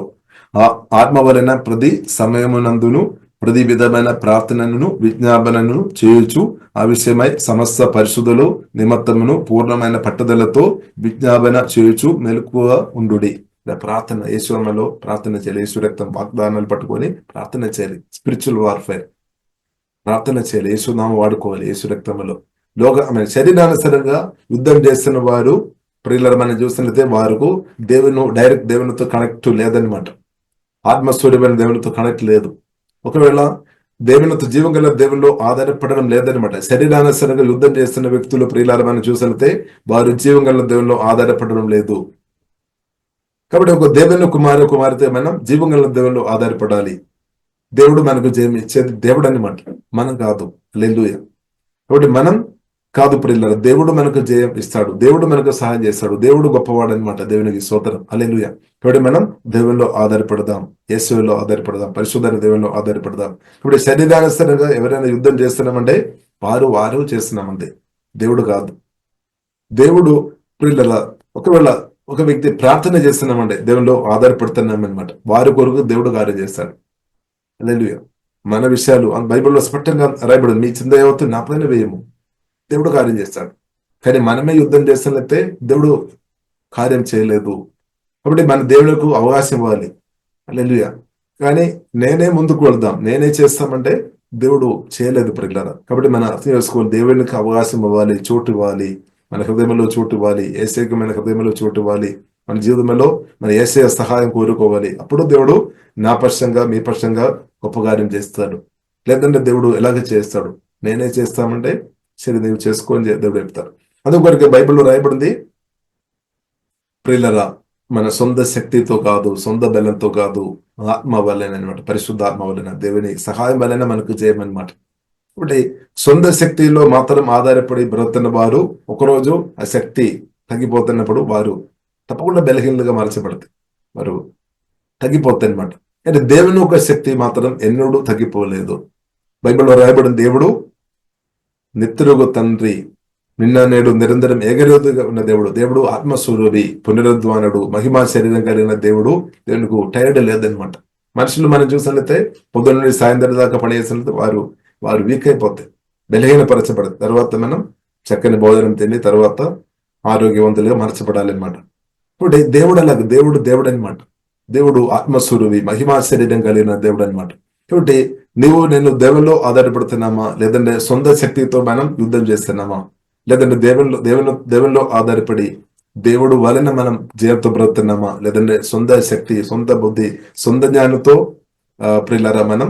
ఆత్మ వలన ప్రతి సమయమునందును ప్రతి విధమైన ప్రార్థనను విజ్ఞాపనను చేయొచ్చు, ఆ విషయమై సమస్త పరిశుద్ధులు నిమిత్తమును పూర్ణమైన పట్టుదలతో విజ్ఞాపన చేయొచ్చు, మెలకువ ఉండుడి. ప్రార్థన, యేసులో ప్రార్థన చేయాలి. యేసు రక్తం వాగ్దానాలు పట్టుకొని ప్రార్థన చేయాలి. స్పిరిచువల్ వార్ఫేర్, ప్రార్థన చేయాలి. యేసునామం వాడుకోవాలి. యేసు రక్తంలో శరీరానుసరంగా యుద్ధం చేస్తున్న వారు ప్రియులారా మనం చూసినట్లయితే వారికి డైరెక్ట్ దేవునితో కనెక్ట్ లేదనమాట. ఆత్మస్వరూపమైన దేవునితో కనెక్ట్ లేదు. ఒకవేళ దేవునితో జీవం గల దేవుల్లో ఆధారపడడం లేదనమాట. శరీరానుసరంగా యుద్ధం చేస్తున్న వ్యక్తులు ప్రియులారా మనం చూసినట్లయితే వారు జీవం గల దేవుల్లో ఆధారపడడం లేదు. కాబట్టి ఒక దేవుని కుమార్తె మనం జీవం గల దేవుల్లో ఆధారపడాలి. దేవుడు మనకు జయం ఇచ్చేది దేవుడు అనమాట, మనం కాదు. హల్లెలూయా. కాబట్టి మనం కాదు ప్రియులారా, దేవుడు మనకు జయం ఇస్తాడు, దేవుడు మనకు సహాయం చేస్తాడు, దేవుడు గొప్పవాడు అనమాట. దేవునికి స్తోత్రం. హల్లెలూయా. కాబట్టి మనం దేవుల్లో ఆధారపడదాం, యేసులో ఆధారపడదాం, పరిశుద్ధమైన దేవుల్లో ఆధారపడదాం. ఇప్పుడు శరీరానుసరంగా ఎవరైనా యుద్ధం చేస్తున్నామంటే వారు చేస్తున్నామంటే దేవుడు కాదు. దేవుడు ప్రియులారా ఒకవేళ ఒక వ్యక్తి ప్రార్థన చేస్తున్నామంటే దేవునిలో ఆధారపడుతున్నాం అనమాట. వారి కొరకు దేవుడు కార్యం చేస్తాడు. హల్లెలూయా. మన విషయాలు బైబిల్లో స్పష్టంగా రాయబడింది, మీ చింత యావత్తు నా పైన వేయము, దేవుడు కార్యం చేస్తాడు. కానీ మనమే యుద్ధం చేస్తున్నట్టే దేవుడు కార్యం చేయలేదు. కాబట్టి మన దేవులకు అవకాశం ఇవ్వాలి. హల్లెలూయా. కానీ నేనే ముందుకు వెళ్దాం, నేనే చేస్తామంటే దేవుడు చేయలేదు ప్రియులారా. కాబట్టి మన అర్థం చేసుకోవాలి, దేవునికి అవకాశం ఇవ్వాలి, చోటు ఇవ్వాలి, మన హృదయంలో చోటు ఇవ్వాలి, యేసయ్యకు మన హృదయంలో చోటు ఇవ్వాలి, మన జీవితంలో మన యేసయ్య సహాయం కోరుకోవాలి. అప్పుడు దేవుడు నా పక్షంగా మీ పక్షంగా గొప్ప కార్యం చేస్తాడు. లేదంటే దేవుడు ఎలాగ చేస్తాడు, నేనే చేస్తామంటే సరే నీవు చేసుకొని దేవుడు చెప్తాడు. అందుకొరకు బైబిల్లో రాయబడింది ప్రియులరా, మన సొంత శక్తితో కాదు, సొంత బలంతో కాదు, ఆత్మ వలన అనమాట, పరిశుద్ధ ఆత్మ వలన, దేవుని సహాయం వలన మనకు చేయమన్నమాట. కాబట్టి సొంత శక్తిలో మాత్రం ఆధారపడి బ్రతున్న వారు ఒకరోజు ఆ శక్తి తగ్గిపోతున్నప్పుడు వారు తప్పకుండా బలహీనలుగా మార్చబడతాయి, వారు తగ్గిపోతాయి అనమాట. అంటే దేవుని ఒక శక్తి మాత్రం ఎన్నడూ తగ్గిపోలేదు. బైబిల్లో రాయబడిన దేవుడు నిత్యుడుగు తండ్రి, నిన్న నేడు నిరంతరం ఏకరీతిగా ఉన్న దేవుడు, దేవుడు ఆత్మస్వరూపి, పునరుద్ధానుడు, మహిమా శరీరం కలిగిన దేవుడు. దేవునికి టైర్డ్ లేదనమాట. మనుషులు మనం చూసినట్లయితే పొద్దున్న నుండి సాయంత్రం దాకా పనిచేసినట్లయితే వారు వీక్ అయిపోతాయి, బలహీనపరచబడతాయి. తర్వాత మనం చక్కని భోజనం తిని తర్వాత ఆరోగ్యవంతులుగా మార్చబడాలి అనమాట. ఇప్పుడు దేవుడు అలాగ దేవుడు అనమాట. దేవుడు ఆత్మస్వరూపి, మహిమా శరీరం కలిగిన దేవుడు అనమాట. కాబట్టి నేను దేవుల్లో ఆధారపడుతున్నామా, లేదంటే సొంత శక్తితో మనం యుద్ధం చేస్తున్నామా, లేదంటే దేవుల్లో ఆధారపడి దేవుడు వలన మనం జయంతో బ్రతున్నామా, లేదంటే సొంత శక్తి, సొంత బుద్ధి, సొంత జ్ఞానంతో ప్రియులారా మనం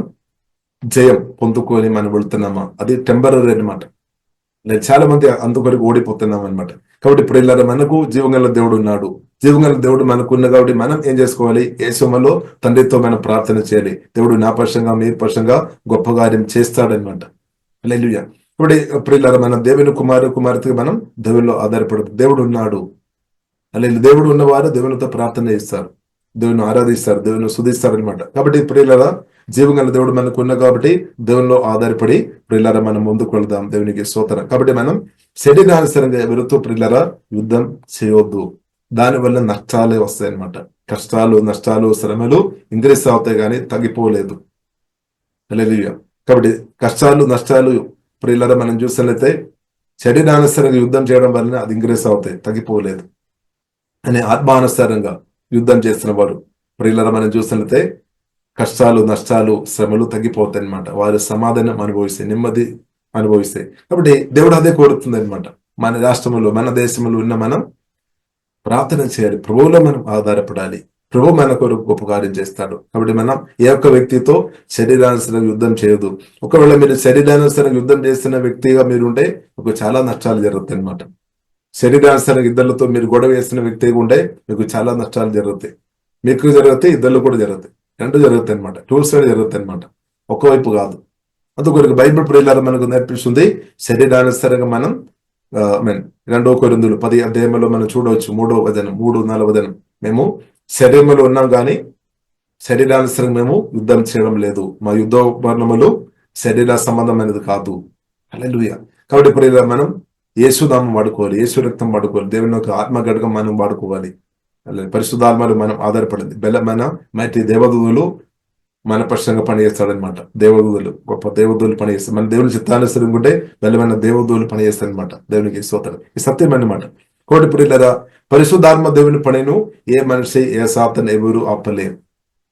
జయం పొందుకొని మనం వెళ్తున్నామా, అది టెంపరరీ అనమాట. నేను చాలా మంది అందుకొరకు ఓడిపోతున్నాం అనమాట. కాబట్టి ప్రియులారా, మనకు జీవగల దేవుడు ఉన్నాడు. జీవగల దేవుడు మనకున్న కాబట్టి మనం ఏం చేసుకోవాలి, యేసుమలో తండ్రితో మనం ప్రార్థన చేయాలి. దేవుడు నా పక్షంగా మీ పక్షంగా గొప్ప కార్యం చేస్తాడనమాట. హల్లెలూయా. ఇప్పుడు ప్రియులారా, మన దేవుని కుమార్తెగా మనం దేవునిలో ఆధారపడదు. దేవుడు ఉన్నాడు. అలాగే దేవుడు ఉన్నవారు దేవునితో ప్రార్థన చేస్తారు, దేవుని ఆరాధిస్తారు, దేవుని స్తుతిస్తారు అనమాట. కాబట్టి ప్రియులారా, జీవగల దేవుడు మనకు ఉన్న కాబట్టి దేవునిలో ఆధారపడి ప్రియులారా మనం ముందుకు వెళ్దాం. దేవునికి స్తోత్రం. కాబట్టి మనం శరీరానుసారంగా ఎవరితో ప్రియులారా యుద్ధం చేయొద్దు. దానివల్ల నష్టాలే వస్తాయి అనమాట. కష్టాలు, నష్టాలు, శ్రమలు ఇంక్రీస్ అవుతాయి కానీ తగ్గిపోలేదు. హల్లెలూయా. కాబట్టి కష్టాలు, నష్టాలు ప్రియులారా మనం చూసినట్లయితే శరీరానుసారంగా యుద్ధం చేయడం వలన అది ఇంక్రీస్ అవుతాయి, తగ్గిపోలేదు. అని ఆత్మానుసారంగా యుద్ధం చేస్తున్న వారు ప్రియులారా మనం చూసినట్లయితే కష్టాలు, నష్టాలు, శ్రమలు తగ్గిపోతాయి అనమాట. వారు సమాధానం అనుభవిస్తాయి, నెమ్మది అనుభవిస్తాయి. కాబట్టి దేవుడు అదే కోరుతుంది అనమాట. మన రాష్ట్రంలో, మన దేశంలో ఉన్న మనం ప్రార్థన చేయాలి, ప్రభువులో మనం ఆధారపడాలి. ప్రభు మన కొరకు గొప్ప కార్యం చేస్తాడు. కాబట్టి మనం ఏ ఒక్క వ్యక్తితో శరీరానుసారంగా యుద్ధం చేయదు. ఒకవేళ మీరు శరీరానుసారంగా యుద్ధం చేస్తున్న వ్యక్తిగా మీరు ఉంటే మీకు చాలా నష్టాలు జరుగుతాయి అనమాట. శరీరానుసారంగా ఇద్దరితో మీరు గొడవ వేస్తున్న వ్యక్తిగా ఉంటే మీకు చాలా నష్టాలు జరుగుతాయి. మీకు జరుగుతాయి, ఇద్దరు కూడా జరుగుతాయి, రెండు జరుగుతాయి అనమాట. టూ సైడ్ జరుగుతాయి అనమాట, ఒకవైపు కాదు. అందుకొరకు బైబిల్ ప్రియులారా మనకు నేర్పిస్తుంది శరీరానుసారంగా మనం 2 కొరింథీయులు 10 అధ్యాయంలో మనం చూడవచ్చు, 3-4 వచనం. మేము శరీరంలో ఉన్నాం కానీ శరీరానుసారంగా మేము యుద్ధం చేయడం లేదు. మా యుద్ధోపకరణములు శరీర సంబంధమైనది కాదు. హల్లెలూయా. కాబట్టి ప్రియులారా మనం యేసునామం వాడుకోవాలి, యేసు రక్తం వాడుకోవాలి, దేవుని యొక్క ఆత్మ ఘటకం మనం వాడుకోవాలి. పరిశుద్ధాత్మలు మనం ఆధారపడింది. మన మైటి దేవదూతలు మన పక్షంగా పనిచేస్తాడనమాట. దేవదూతలు, గొప్ప దేవదూతలు పనిచేస్తారు. మన దేవుని చిత్తానుసరం ఉంటే బలమైన దేవదూతలు పనిచేస్తారనమాట. దేవునికి స్తోత్రం. ఈ సత్యం అన్నమాట. కోటి ప్రియులారా, పరిశుద్ధాత్మ దేవుని పనిను ఏ మనిషి, ఏ సాతను ఎవరు ఆపలేరు.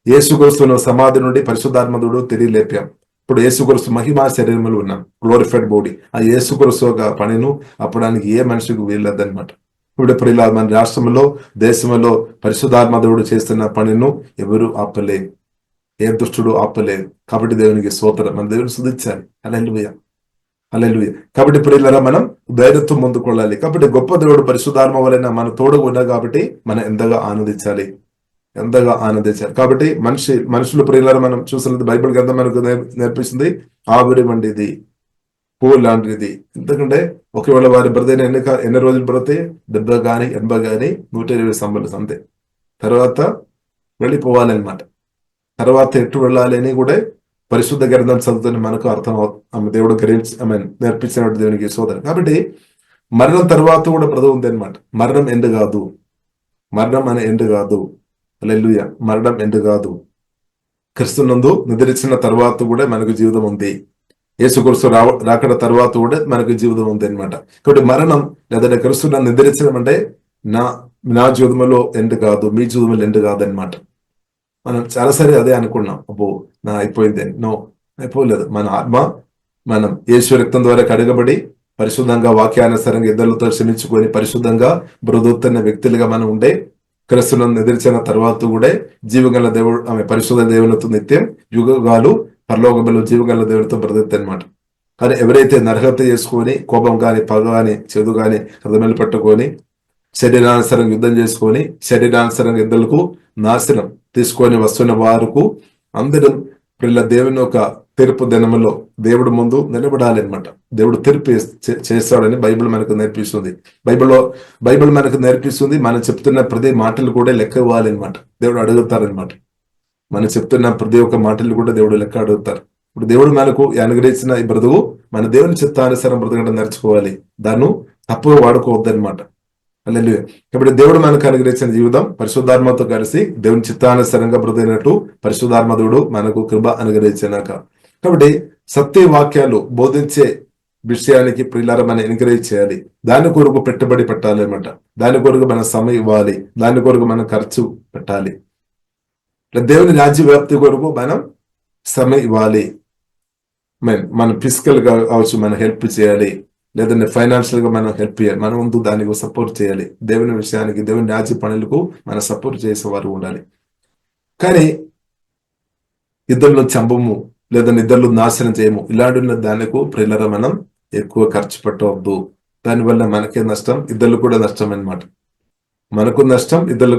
యేసుక్రీస్తును సమాధి నుండి పరిశుద్ధాత్మదుడు తిరిగి లేపాం. ఇప్పుడు యేసుక్రీస్తు మహిమా శరీరములు ఉన్నాం, గ్లోరిఫైడ్ బాడీ. ఆ యేసుక్రీస్తు యొక్క పనిను అప్పడానికి ఏ మనిషికి వీల్లేదన్నమాట. ఇప్పుడు ప్రియులారా, మన రాష్ట్రంలో, దేశంలో పరిశుద్ధాత్మ దేవుడు చేస్తున్న పనిను ఎవరు ఆపలేదు, ఏ దుష్టుడు ఆపలేదు. కాబట్టి దేవునికి స్తోత్రం. మన దేవుని స్తుతించాలి. హల్లెలూయా, హల్లెలూయా. కాబట్టి ప్రియులారా మనం ధైర్యంతో ముందుకు వెళ్ళాలి. కాబట్టి గొప్ప దేవుడు పరిశుద్ధాత్మ వలన మన తోడుగా ఉన్నారు కాబట్టి మనం ఎంతగా ఆనందించాలి, ఎంతగా ఆనందించాలి. కాబట్టి మనుషులు ప్రియులారా మనం చూసినది బైబిల్ గ్రంథం మనకు నేర్పిస్తుంది, ఆవిరి వంటిది, పువ్వు లాంటిది. ఎందుకంటే ఒకవేళ వారి బ్రతైన ఎన్ని రోజులు బ్రతే 70 కానీ 80 కానీ 120 సంవత్సరాలు అంతే. తర్వాత వెళ్ళిపోవాలన్నమాట. తర్వాత ఎటు వెళ్ళాలి అని కూడా పరిశుద్ధ గ్రంథం చదువుతున్న మనకు అర్థం అవుతుంది. దేవుడు నేర్పించిన దేవునికి సోదరు. కాబట్టి మరణం తర్వాత కూడా బ్రతుకు ఉంది అనమాట. మరణం ఎందు కాదు. మరణం అనే ఎండ్ కాదు. హల్లెలూయా. మరణం ఎండ్ కాదు. క్రీస్తునందు నిద్రించిన తర్వాత కూడా మనకు జీవితం ఉంది. యేసుక్రీస్తు రాకడ తర్వాత కూడా మనకు జీవితం ఉంది అనమాట. కాబట్టి మరణం లేదంటే క్రీస్తును నిద్రించడం అంటే నా నా జీవితంలో ఎండ్ కాదు, మీ జీవితంలో ఎండ్ కాదనమాట. మనం చాలాసారి అదే అనుకున్నాం, అబ్బో నా అయిపోయింది. నో, అయిపోలేదు. మన ఆత్మ మనం యేసు రక్తం ద్వారా కడగబడి పరిశుద్ధంగా వాక్యానుసారంగా ఇద్దరులతో క్షమించుకొని పరిశుద్ధంగా బ్రతుకుతున్న వ్యక్తులుగా మనం ఉండే క్రీస్తును ఎదిర్చిన తర్వాత కూడా జీవగల దేవుడు ఆమె పరిశుద్ధ దేవునితో నిత్యం యుగాలు పరలోకములో జీవగల దేవుడితో బ్రతుకుతాయి అనమాట. కానీ ఎవరైతే నరహత్య చేసుకొని కోపం కానీ పగ కానీ చెడు కానీ హృదయాలు పట్టుకొని శరీరానుసరంగా యుద్ధం చేసుకొని శరీరానుసరంగా ఇద్దరులకు నాశనం తీసుకొని వస్తున్న వారికి అందరూ పిల్ల దేవుని ఒక తీర్పు దినములో దేవుడు ముందు నిలబడాలి అనమాట. దేవుడు తీర్పు చేస్తాడని బైబిల్ మనకు నేర్పిస్తుంది. బైబిల్ మనకు నేర్పిస్తుంది. మనం చెప్తున్న ప్రతి మాటలు కూడా లెక్క ఇవ్వాలి అనమాట. దేవుడు అడుగుతారనమాట. మనం చెప్తున్న ప్రతి ఒక్క మాటలు కూడా దేవుడు లెక్క అడుగుతారు. ఇప్పుడు దేవుడు మనకు అనుగ్రహించిన ఈ బ్రతుకు మన దేవుని చిత్తానుసారం బ్రతకడం నేర్చుకోవాలి. దాన్ని తప్పుగా వాడుకోవద్దనమాట. హల్లెలూయా. కాబట్టి దేవుడు మనకు అనుగ్రహించిన జీవితం పరిశుద్ధాత్మతో కలిసి దేవుని చిత్తానుసారంగా బ్రతికినట్టు పరిశుద్ధాత్మదుడు మనకు కృప అనుగ్రహించినాక. కాబట్టి సత్య వాక్యాలు బోధించే విషయానికి ప్రియులారా మనం ఎంకరేజ్ చేయాలి. దాని కొరకు పెట్టుబడి పెట్టాలి అనమాట. దాని కొరకు మన సమయం ఇవ్వాలి. దాని కొరకు మనం ఖర్చు పెట్టాలి. దేవుని రాజ్య వ్యాప్తి కొరకు మనం సమయం ఇవ్వాలి. మన ఫిజికల్ గా కావచ్చు, మనం హెల్ప్ చేయాలి. లేదంటే ఫైనాన్షియల్ గా మనం హెల్ప్ చేయాలి. మనం ముందు దానికి సపోర్ట్ చేయాలి. దేవుని విషయానికి దేవుని రాజ్య పనులకు మనం సపోర్ట్ చేసేవారు ఉండాలి. కానీ ఇద్దరు చంపము లేదంటే ఇద్దరు నాశనం చేయము ఇలాంటి దానికి ప్రియులారా మనం ఎక్కువ ఖర్చు పెట్టవద్దు. దానివల్ల మనకే నష్టం, ఇద్దరు కూడా నష్టం అనమాట. మనకు నష్టం, ఇద్దరు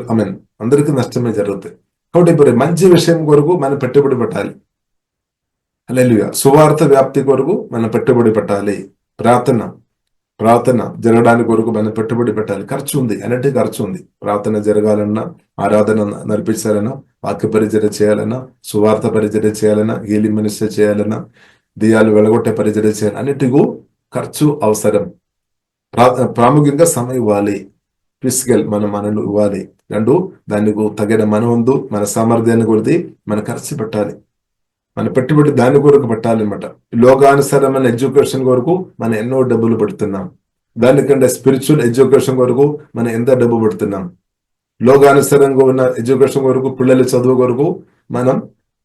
అందరికీ నష్టమే జరుగుతాయి. కాబట్టి ఇప్పుడు మంచి విషయం కొరకు మనం పెట్టుబడి పెట్టాలి. హల్లెలూయా. సువార్త వ్యాప్తి కొరకు మనం పెట్టుబడి పెట్టాలి. ప్రార్థన జరగడానికి కొరకు మనం పెట్టుబడి పెట్టాలి. ఖర్చు ఉంది, అన్నిటికీ ఖర్చు ఉంది. ప్రార్థన జరగాలన్నా, ఆరాధన నడిపించాలన్నా, వాక్య పరిచర్య చేయాలన్నా, సువార్త పరిచర్య చేయాలన్నా, హీలింగ్ మినిస్టర్ చేయాలన్నా, దియాలు వెలగొట్టే పరిచర్య చేయాలి, అన్నిటికూ ఖర్చు అవసరం. ప్రాముఖ్యంగా సమయం ఇవ్వాలి. ఫిజికల్ మనను ఇవ్వాలి. రెండు దానికి తగిన మనవందు మన సామర్థ్యాన్ని కొలిది మనం ఖర్చు పెట్టాలి. మన పెట్టుబడి దాని కొరకు పెట్టాలన్నమాట. లోకానుసారమైన ఎడ్యుకేషన్ కొరకు మనం ఎన్నో డబ్బులు పెడుతున్నాం. దానికంటే స్పిరిచువల్ ఎడ్యుకేషన్ కొరకు మనం ఎంత డబ్బు పెడుతున్నాం. లోకానుసారంగా ఉన్న ఎడ్యుకేషన్ కొరకు, పిల్లల చదువు కొరకు మనం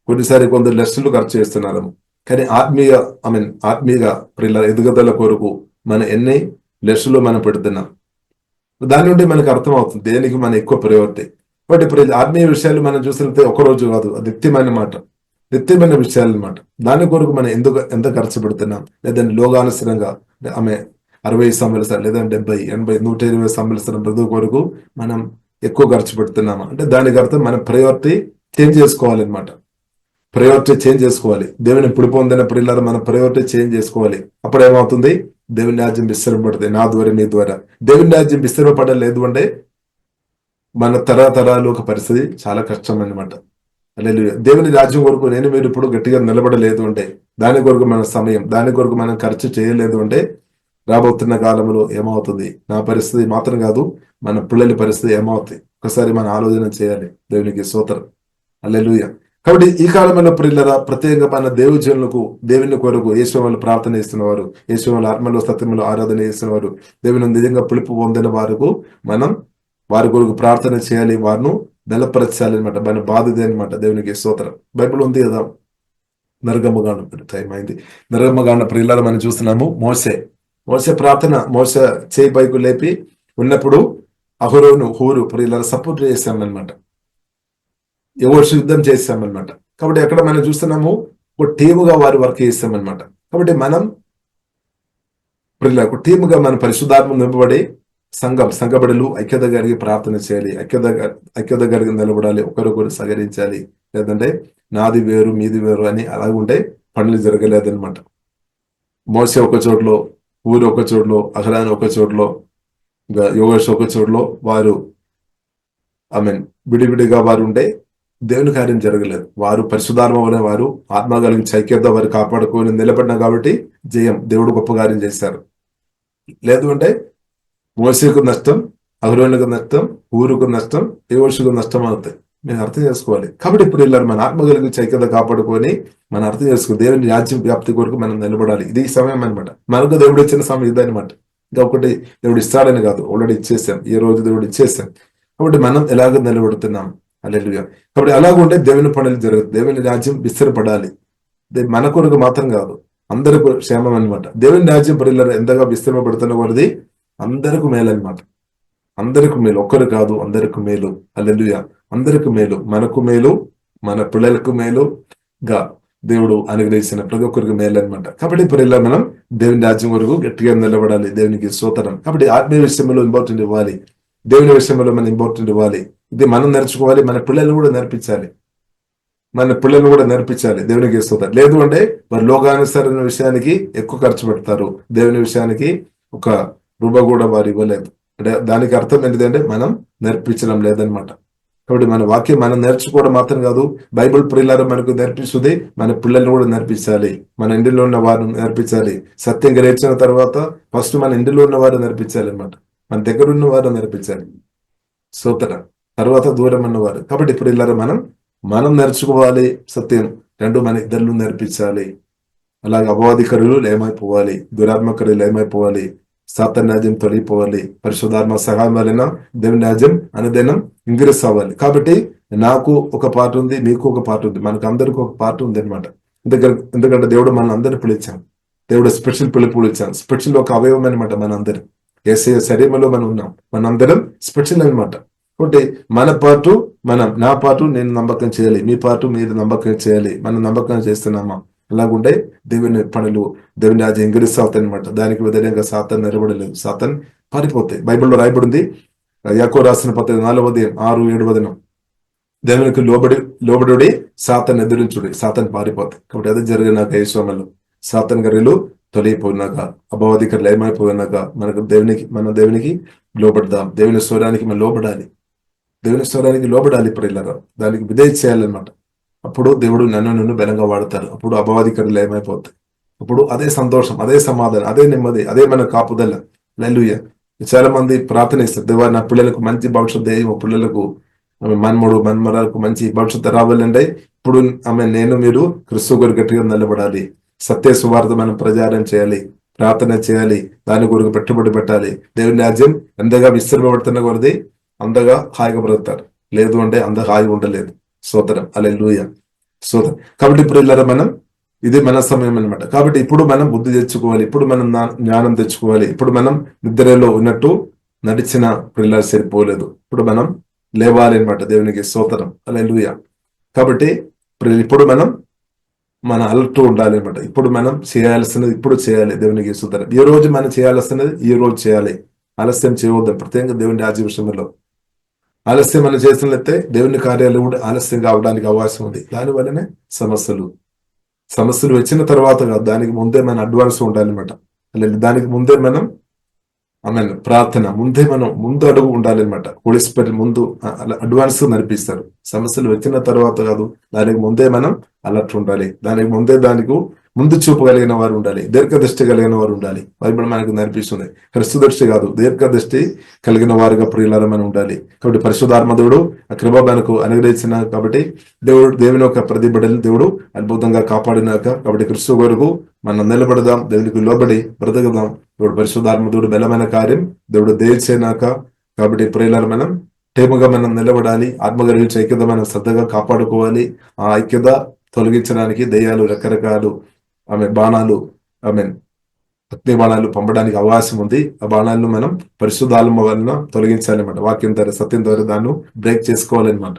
కొన్నిసారి కొందరు లక్షలు ఖర్చు చేస్తున్నారు. కానీ ఆత్మీయ పిల్లల ఎదుగుదల కొరకు మనం ఎన్ని లక్షలు మనం పెడుతున్నాం. దాని నుండి మనకు అర్థం అవుతుంది దేనికి మనం ఎక్కువ ప్రయోజనం. బట్ ఇప్పుడు ఆత్మీయ విషయాలు మనం చూసినట్లయితే ఒకరోజు కాదు, అది నిత్యమైన విషయాలు అనమాట. దాని కొరకు మనం ఎంత ఖర్చు పెడుతున్నాం. లేదంటే లోకానుసరంగా 60 సంవత్సరాలు లేదంటే 70, 80, 120 సంవత్సరం బ్రతుకు కొరకు మనం ఎక్కువ ఖర్చు పెడుతున్నామా అంటే దానికి అర్థం మనం ప్రయారిటీ చేంజ్ చేసుకోవాలన్నమాట. ప్రయారిటీ చేంజ్ చేసుకోవాలి. దేవుని ఇప్పుడు పొందిన పిల్లలు మన ప్రయారిటీ చేంజ్ చేసుకోవాలి. అప్పుడు ఏమవుతుంది? దేవుని రాజ్యం విస్తరింపబడుతుంది. నా ద్వారా, మీ ద్వారా దేవుని రాజ్యం విస్తరింపబడలేదు అంటే మన తరతరాలు ఒక పరిస్థితి చాలా కష్టం అన్నమాట. హల్లెలూయా. దేవుని రాజ్యం కొరకు నేను మీరు ఇప్పుడు గట్టిగా నిలబడలేదు అంటే, దాని కొరకు మన సమయం, దాని కొరకు మనం ఖర్చు చేయలేదు అంటే రాబోతున్న కాలంలో ఏమవుతుంది? నా పరిస్థితి మాత్రం కాదు, మన పిల్లల పరిస్థితి ఏమవుతుంది? ఒకసారి మనం ఆలోచన చేయాలి. దేవునికి స్తోత్రం. హల్లెలూయా. కాబట్టి ఈ కాలంలో పిల్లల ప్రత్యేకంగా మన దేవుజనులకు దేవుని కొరకు యేసు వాళ్ళు ప్రార్థన చేస్తున్నవారు, యేసు వాళ్ళ ఆత్మలో సత్యంలో ఆరాధన చేస్తున్నవారు, దేవుని నిజంగా పిలుపు పొందిన వారికి మనం వారి కొరకు ప్రార్థన చేయాలి, వారిను బలపరచాలి అనమాట. మన బాధ్యత అనమాట. దేవునికి స్తోత్రం. బైబిల్ ఉంది కదా, నరగమ్మగాండం టైం అయింది. నరగమ్మగాండ ప్రియులారా మనం చూస్తున్నాము. మోసే ప్రార్థన, మోసే చేయి పైకి లేపి ఉన్నప్పుడు అహరోను హూరు ప్రియులారా సపోర్ట్ చేశామన్నమాట. ఎవరు యుద్ధం చేశామన్నమాట. కాబట్టి అక్కడ మనం చూస్తున్నాము ఒక టీముగా వారు వర్క్ చేస్తామన్నమాట. కాబట్టి మనం ప్రియులకు టీముగా మనం పరిశుద్ధాత్మ నింపబడి సంఘబడులు ఐక్యత కలిగి ప్రార్థన చేయాలి. ఐక్యత కలిగి నిలబడాలి. ఒకరొకరు సహకరించాలి. లేదంటే నాది వేరు మీది వేరు అని అలాగుంటే పనులు జరగలేదన్నమాట. మోసే ఒక చోట్లో, ఊరు ఒక చోట్లో, అహరాన్ ఒక చోట్లో, యోగేష్ ఒక చోట్లో వారు విడివిడిగా వారు ఉంటే దేవుని కార్యం జరగలేదు. వారు పరిశుద్ధాత్మ వారు ఆత్మ కలిగించి ఐక్యత వారు కాపాడుకొని నిలబడిన కాబట్టి జయం, దేవుడు గొప్ప కార్యం చేశారు. లేదు అంటే మోసేకు నష్టం, అహరోనుకు నష్టం, ఊరుకు నష్టం, యోషుకు నష్టం అవుతాయి. మేము అర్థం చేసుకోవాలి. కాబట్టి ఇప్పుడు ఇలా మన ఆత్మ కలిగించి ఐక్యత కాపాడుకొని మనం అర్థం చేసుకోవాలి. దేవుని రాజ్యం వ్యాప్తి కొరకు మనం నిలబడాలి. ఇది ఈ సమయం అనమాట. మనకు దేవుడు ఇచ్చిన సమయం ఇదనమాట. ఇంకా ఒకటి దేవుడు ఇస్తాడని కాదు, ఆల్రెడీ ఇచ్చేసాం. ఈ రోజు దేవుడు ఇచ్చేసాం. కాబట్టి మనం ఎలాగ నిలబడుతున్నాం. హల్లెలూయా. కాబట్టి అలాగుంటే దేవుని పనులు జరుగుతుంది. దేవుని రాజ్యం విస్తరపడాలి. మన కొరకు మాత్రం కాదు, అందరికి క్షేమం అనమాట. దేవుని రాజ్యం పరిలో ఎంతగా విస్తరింపబడుతున్న కొలది అందరికి మేలు అనమాట. అందరికి మేలు, ఒక్కరు కాదు, అందరికి మేలు. హల్లెలూయా. అందరికి మేలు, మనకు మేలు, మన పిల్లలకు మేలుగా దేవుడు అనుగ్రహించిన ప్రతి ఒక్కరికి మేలు అనమాట. కాబట్టి ఇప్పుడు ఇలా మనం దేవుని రాజ్యం వరకు గట్టిగా నిలబడాలి. దేవునికి స్తోత్రం. కాబట్టి ఆత్మీయ విషయంలో ఇంపార్టెంట్ ఇవ్వాలి, దేవుని విషయంలో మనం ఇంపార్టెంట్ ఇవ్వాలి. ఇది మనం నేర్చుకోవాలి, మన పిల్లలు కూడా నేర్పించాలి. మన పిల్లలు కూడా నేర్పించాలి దేవునికి స్తోత్రం. లేదు అంటే వారు లోకానుసరణ విషయానికి ఎక్కువ ఖర్చు పెడతారు, దేవుని విషయానికి ఒక రూపాయి కూడా వారు ఇవ్వలేదు. అంటే దానికి అర్థం ఏంటిదంటే మనం నేర్పించడం లేదనమాట. కాబట్టి మన వాక్యం మనం నేర్చుకోవడం మాత్రం కాదు, బైబిల్ ప్రియులారా మనకు నేర్పిస్తుంది, మన పిల్లల్ని కూడా నేర్పించాలి. మన ఇంటిలో ఉన్న వారు నేర్పించాలి. సత్యం గ్రహించిన తర్వాత ఫస్ట్ మన ఇంటిలో ఉన్న వారు నేర్పించాలి అనమాట. మన దగ్గర ఉన్న వారు నేర్పించాలి. స్తోత్రం. తర్వాత దూరం ఉన్నవారు. కాబట్టి ఇప్పుడు ఇల్లారా మనం నేర్చుకోవాలి సత్యం, రెండు మన ఇద్దరు నేర్పించాలి. అలాగే అపవాదికరులు ఏమైపోవాలి, దురాత్మకరులు ఏమైపోవాలి, సాతాను రాజ్యం తొలగిపోవాలి. పరిశుద్ధాత్మ సహాయం వలన దేవుని రాజ్యం అనుదినం ఇంక్రీస్ అవ్వాలి. కాబట్టి నాకు ఒక పార్ట్ ఉంది, మీకు ఒక పార్ట్ ఉంది, మనకు అందరికి ఒక పార్ట్ ఉంది అనమాట. ఎందుకంటే దేవుడు మన అందరిని పిలిచాం. దేవుడు స్పెషల్ పిలుపులు ఇచ్చాం. స్పెషల్ ఒక అవయవం అనమాట. మన అందరి ఏసే శరీరంలో మనం ఉన్నాం, మనందరం స్పెషల్ అనమాట. కాబట్టి మన పాటు నా పాటు నేను నమ్మకం చేయాలి, మీ పాటు మీరు నమ్మకం చేయాలి. మనం నమ్మకం చేస్తున్నామా? అలాగుంటే దేవుని పనులు, దేవుని రాజ్యం ఇంగ్రీస్ అవుతాయి అనమాట. దానికి వ్యతిరేకంగా సాతాను నిలబడలేదు, సాతాను పారిపోతాయి. బైబిల్లో రాయబడింది, యాకోబు రాసిన పత్రిక 4:6-7 దేవునికి లోబడి సాతాను ఎదురించుడి, సాతాను పారిపోతాయి. కాబట్టి అది జరిగినాక యేసునామములో సాతాను గర్రెలు తొలగిపోయినాక, అపవాదికరులు ఏమైపోయినాక మన దేవునికి లోబడదాం. దేవుని స్వరానికి మనం లోబడాలి, దేవుని స్వరానికి లోబడాలి. ప్రియులారా, దానికి విధేయ చేయాలన్నమాట. అప్పుడు దేవుడు నన్ను బలంగా వాడతారు. అప్పుడు అపవాదికరులు ఏమైపోతాయి. అప్పుడు అదే సంతోషం, అదే సమాధానం, అదే నెమ్మది, అదే మన కాపుదల. హల్లెలూయా. చాలా మంది ప్రార్థన ఇస్తారు, దేవా నా పిల్లలకు మంచి భవిష్యత్తు దయ, మా పిల్లలకు మన్మరాలకు మంచి భవిష్యత్తు రావాలంటే ఇప్పుడు మీరు క్రీస్తు కొరకు గట్టిగా నిలబడాలి. సత్య సువార్త మనం ప్రచారం చేయాలి, ప్రార్థన చేయాలి, దాని కొరకు పెట్టుబడి పెట్టాలి. దేవుని రాజ్యం ఎంతగా విస్తరింపబడుతున్న కొలది అంతగా హాయిగా బ్రతుకుతారు. లేదు అంటే అంత హాయిగా ఉండలేదు. స్తోత్రం. హల్లెలూయా. స్తోత్రం. కాబట్టి ఇప్పుడు మనం ఇది మన సమయం అనమాట. కాబట్టి ఇప్పుడు మనం బుద్ధి తెచ్చుకోవాలి, ఇప్పుడు మనం జ్ఞానం తెచ్చుకోవాలి. ఇప్పుడు మనం నిద్రలో ఉన్నట్టు నడిచిన పిల్లలు సరిపోలేదు, ఇప్పుడు మనం లేవాలి అనమాట. దేవునికి స్తోత్రం. హల్లెలూయా. కాబట్టి ఇప్పుడు మన అలర్ట్ ఉండాలి అనమాట. ఇప్పుడు మనం చేయాల్సినది ఇప్పుడు చేయాలి. దేవునికి స్తోత్రం. ఈ రోజు మనం చేయాల్సినది ఈ రోజు చేయాలి. ఆలస్యం చేయవద్దు. ప్రత్యేకంగా దేవుని రాజ్య విషయంలో ఆలస్యం మనం చేసినట్లయితే దేవుని కార్యాలు కూడా ఆలస్యం కావడానికి అవకాశం ఉంది. దానివల్లనే సమస్యలు వచ్చిన తర్వాత కాదు, దానికి ముందే మన అడ్వాన్స్ ఉండాలన్నమాట. దానికి ముందే మనం ప్రార్థన ముందు అడుగు ఉండాలన్నమాట. హోలీ స్పిరిట్ ముందు అడ్వాన్స్ నడిపిస్తారు. సమస్యలు వచ్చిన తర్వాత కాదు, దానికి ముందే మనం అలర్ట్ ఉండాలి. దానికి ముందు చూపు కలిగిన వారు ఉండాలి, దీర్ఘదృష్టి కలిగిన వారు ఉండాలి. బైబిల్ మనకు నేర్పిస్తుంది. క్రిస్తు దృష్టి కాదు, దీర్ఘదృష్టి కలిగిన వారుగా ప్రియులారా మనం ఉండాలి. కాబట్టి పరిశుద్ధాత్మ దేవుడు ఆ కృప మనకు అనుగ్రహించిన కాబట్టి దేవుని యొక్క ప్రతిబిడలు దేవుడు అద్భుతంగా కాపాడినాక, కాబట్టి క్రిస్తు వరకు మనం నిలబడదాం, దేవునికి లోబడి బ్రతకదాం. దేవుడు పరిశుద్ధాత్మ దేవుడు బలమైన కార్యం దేవుడు దయచేనాక, కాబట్టి ప్రియులారా మనం టేముగా మనం నిలబడాలి. ఆత్మగర్వించే ఐక్యత మనం శ్రద్ధగా కాపాడుకోవాలి. ఆ ఐక్యత తొలగించడానికి దయ్యాలు రకరకాలు బాణాలు అగ్ని బాణాలు పంపడానికి అవకాశం ఉంది. ఆ బాణాలను మనం పరిశుద్ధాత్మ వలన తొలగించాలన్నమాట. వాక్యం ద్వారా, సత్యం ద్వారా దాన్ని బ్రేక్ చేసుకోవాలన్నమాట.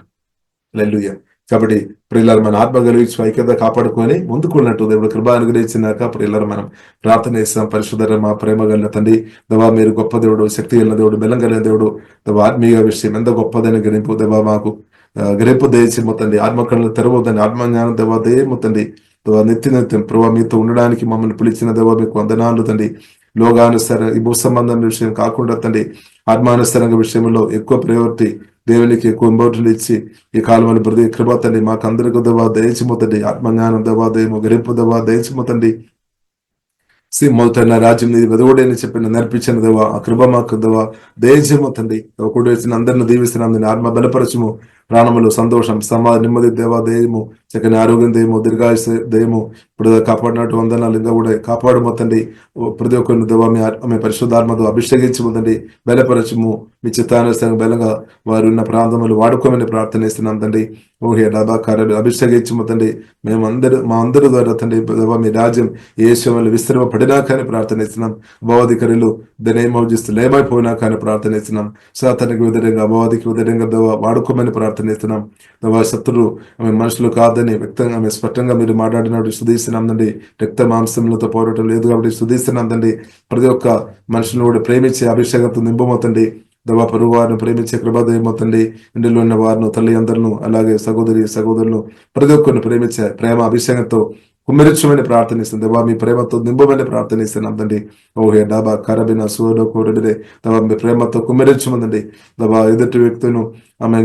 హల్లెలూయా. కాబట్టి ప్రియులారా మన ఆత్మ కలిగించి ఐక్యత కాపాడుకొని ముందుకున్నట్టు దేవుడు కృప అనుగ్రహించినాక ప్రియులారా మనం ప్రార్థన చేస్తాం. పరిశుద్ధ మా ప్రేమ కలిగిన తండ్రి, దేవా మీరు గొప్ప దేవుడు, శక్తి కలిగిన దేవుడు, బలం కలిగిన దేవుడు, దేవా ఆత్మీయ విషయం ఎంత గొప్పదని గ్రహింపు దేవా మాకు గ్రహింపు దయచేయమతండి. ఆత్మకళను తెరవద్దండి, ఆత్మజ్ఞానం దేవా దయముతండి. నిత్యం ప్రభావ మీతో ఉండడానికి మమ్మల్ని పిలిచిన దేవా మీకు వందనాలు తండ్రి. లోగానుసర ఈ భూ సంబంధం విషయం కాకుండా తండ్రి, ఆత్మానుసరంగా విషయంలో ఎక్కువ ప్రయారిటీ దేవునికి ఎక్కువ ఇంపార్టెంట్ ఇచ్చి ఈ కాలంలో ప్రతి కృప తండ్రి మాకు అందరికీ దేవా దయచిమోతండి. ఆత్మజ్ఞానం దేవా దయము, గ్రహింపు దేవా దయచిమోతండి. మొదట నా రాజ్యం నీది వెదవుడని చెప్పిన నేర్పించిన దేవా, ఆ కృప మాకు దేవా దయచేయము తండ్రి. కూడి వచ్చిన అందరిని దీవిస్తున్నాం. నేను ఆత్మ బలపరచము, ప్రాణములు సంతోషం, సమాధి, నెమ్మది దేవా దయము, చక్కని ఆరోగ్యం దేయము, దీర్ఘాయుష దయము. ఇప్పుడు కాపాడినట్టు వందనాలు ఇంకా కూడా కాపాడము తండ్రి. ప్రతి ఒక్కరిని దేవా మీ పరిశుద్ధాత్మతో అభిషేకించము తండ్రి, బలపరచము. మీ చిత్తానుసారంగా బలంగా వారు ఉన్న ప్రాంతములు వాడుకోమని ప్రార్థనిస్తున్నాం తండ్రి. ఓహే డబా కార్యాలు అభిషేకించము తండ్రి. మా అందరి ద్వారా తండ్రి దేవా మీ రాజ్యం ఏ విషయంలో విస్తరమ పడినా కానీ ప్రార్థనిస్తున్నాం. అభావాధికారులు దనేమోజిస్తూ లేమైపోయినా కానీ ప్రార్థనిస్తున్నాం. సాతానికి వ్యతిరేకంగా, అభావాదికి వ్యతిరేకంగా దేవా వాడుకోమని ప్రార్థనిస్తున్నాం. దేవా శత్రులు ఆమె మనుషులు కాదని వ్యక్తంగా ఆమె స్పష్టంగా మీరు మాట్లాడినట్టు స్తుతిస్తున్నాం తండ్రి. రక్త మాంసములతో పోరాటం లేదు కాబట్టి స్తుతిస్తున్నాం తండ్రి. ప్రతి ఒక్క మనుషులను కూడా ప్రేమించే అభిషేకంతో నింపమవుతండి. దేవా పొరుగు వారిని ప్రేమించే కృపాదయమవుతండి. ఇంటిలో ఉన్న వారిని, తల్లి అందరిను, అలాగే సహోదరులను ప్రతి ఒక్కరిని ప్రేమించే ప్రేమ అభిషేకంతో కుమ్మరించమని ప్రార్థనిస్తుంది. దేవా మీ ప్రేమతో నింపమని ప్రార్థనిస్తున్నాం తండ్రి. ఓహే డాబా కరబిన సూడో కోరడిదే దేవా మీ ప్రేమతో కుమ్మరించమందండి. దేవా ఎదుటి వ్యక్తులను ఆమె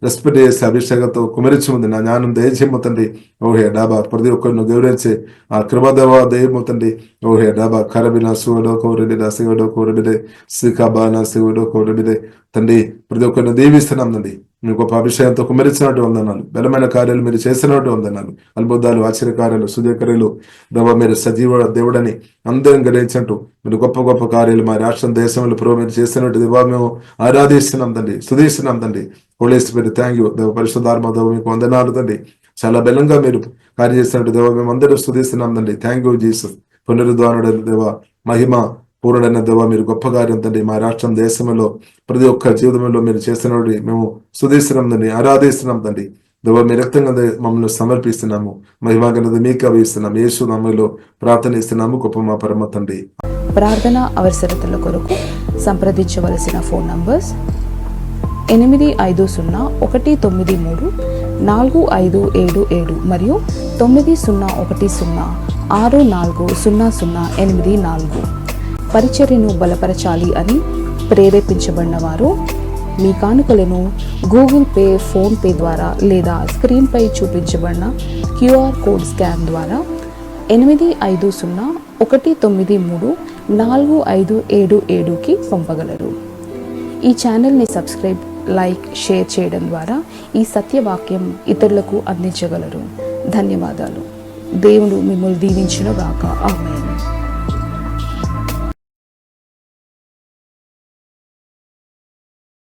రెస్పెక్ట్ చేసే అభిషేకంతో కుమ్మరించమంది. నా జ్ఞానం దయచేయమతండి. ఓహే డాబా ప్రతి ఒక్కరిని గౌరవించే ఆ కృపదేవా దయమవుతండి. ఓహే డాబా కరబిన సూడో కోరడిదే శివుడో కోరడిదే సికాబాన శివుడో కోరడిదే తండ్రి. ప్రతి ఒక్కరిని దీవిస్తున్నాం తండ్రి. మీ గొప్ప అభిషేకంతో కుమ్మరించినట్టు వందనాలు. బలమైన కార్యాలు మీరు చేసినట్టు వందనాలు. అద్భుతాలు, ఆశ్చర్యకార్యాలు, సూచక్రియలు దేవా మీరు సజీవ దేవుడని అందరం గ్రహించినట్టు మీరు గొప్ప గొప్ప కార్యాలు మా రాష్ట్రం, దేశంలో ప్రభు మీరు చేసినట్టు దేవా మేము ఆరాధిస్తున్నాం తండ్రి, స్తుతిస్తున్నాం తండ్రి. హోలీ స్పిరిట్ థ్యాంక్ యూ దేవ. పరిశుద్ధాత్మ దేవ మీకు వందనాలు తండ్రి. చాలా బలంగా మీరు కార్యం చేసినట్టు దేవా మేము అందరూ స్తుతిస్తున్నాం తండ్రి. Thank you Jesus. పునరుద్ధానుడైన దేవా, మహిమ పూర్ణుడైన దేవా మీరు గొప్ప కార్యం తండ్రి. మా రాష్ట్రం, దేశంలో ప్రతి ఒక్క జీవితంలో మీరు చేస్తున్నట్టు మేము స్తుతిస్తున్నాం తండ్రి, ఆరాధిస్తున్నాం తండ్రి. దేవా మీ రక్తంగా మమ్మల్ని సమర్పిస్తున్నాము. మహిమాగనది మీకు అవిస్తున్నాం. యేసు నామములో ప్రార్థనిస్తున్నాము గొప్ప మా పరమ తండ్రి. ప్రార్థన అవసరతల కొరకు సంప్రదించవలసిన ఫోన్ నంబర్స్ 8531934577 మరియు 9010640084. పరిచర్యను బలపరచాలి అని ప్రేరేపించబడిన వారు మీ కానుకలను గూగుల్ పే, ఫోన్ పే ద్వారా లేదా స్క్రీన్పై చూపించబడిన QR కోడ్ స్కాన్ ద్వారా 8501934577కి పంపగలరు. ఈ ఛానల్ని సబ్స్క్రైబ్, లైక్, షేర్ చేయడం ద్వారా ఈ సత్యవాక్యం ఇతరులకు అందించగలరు. ధన్యవాదాలు. దేవుడు మిమ్మల్ని దీవించును గాక. ఆమేన్.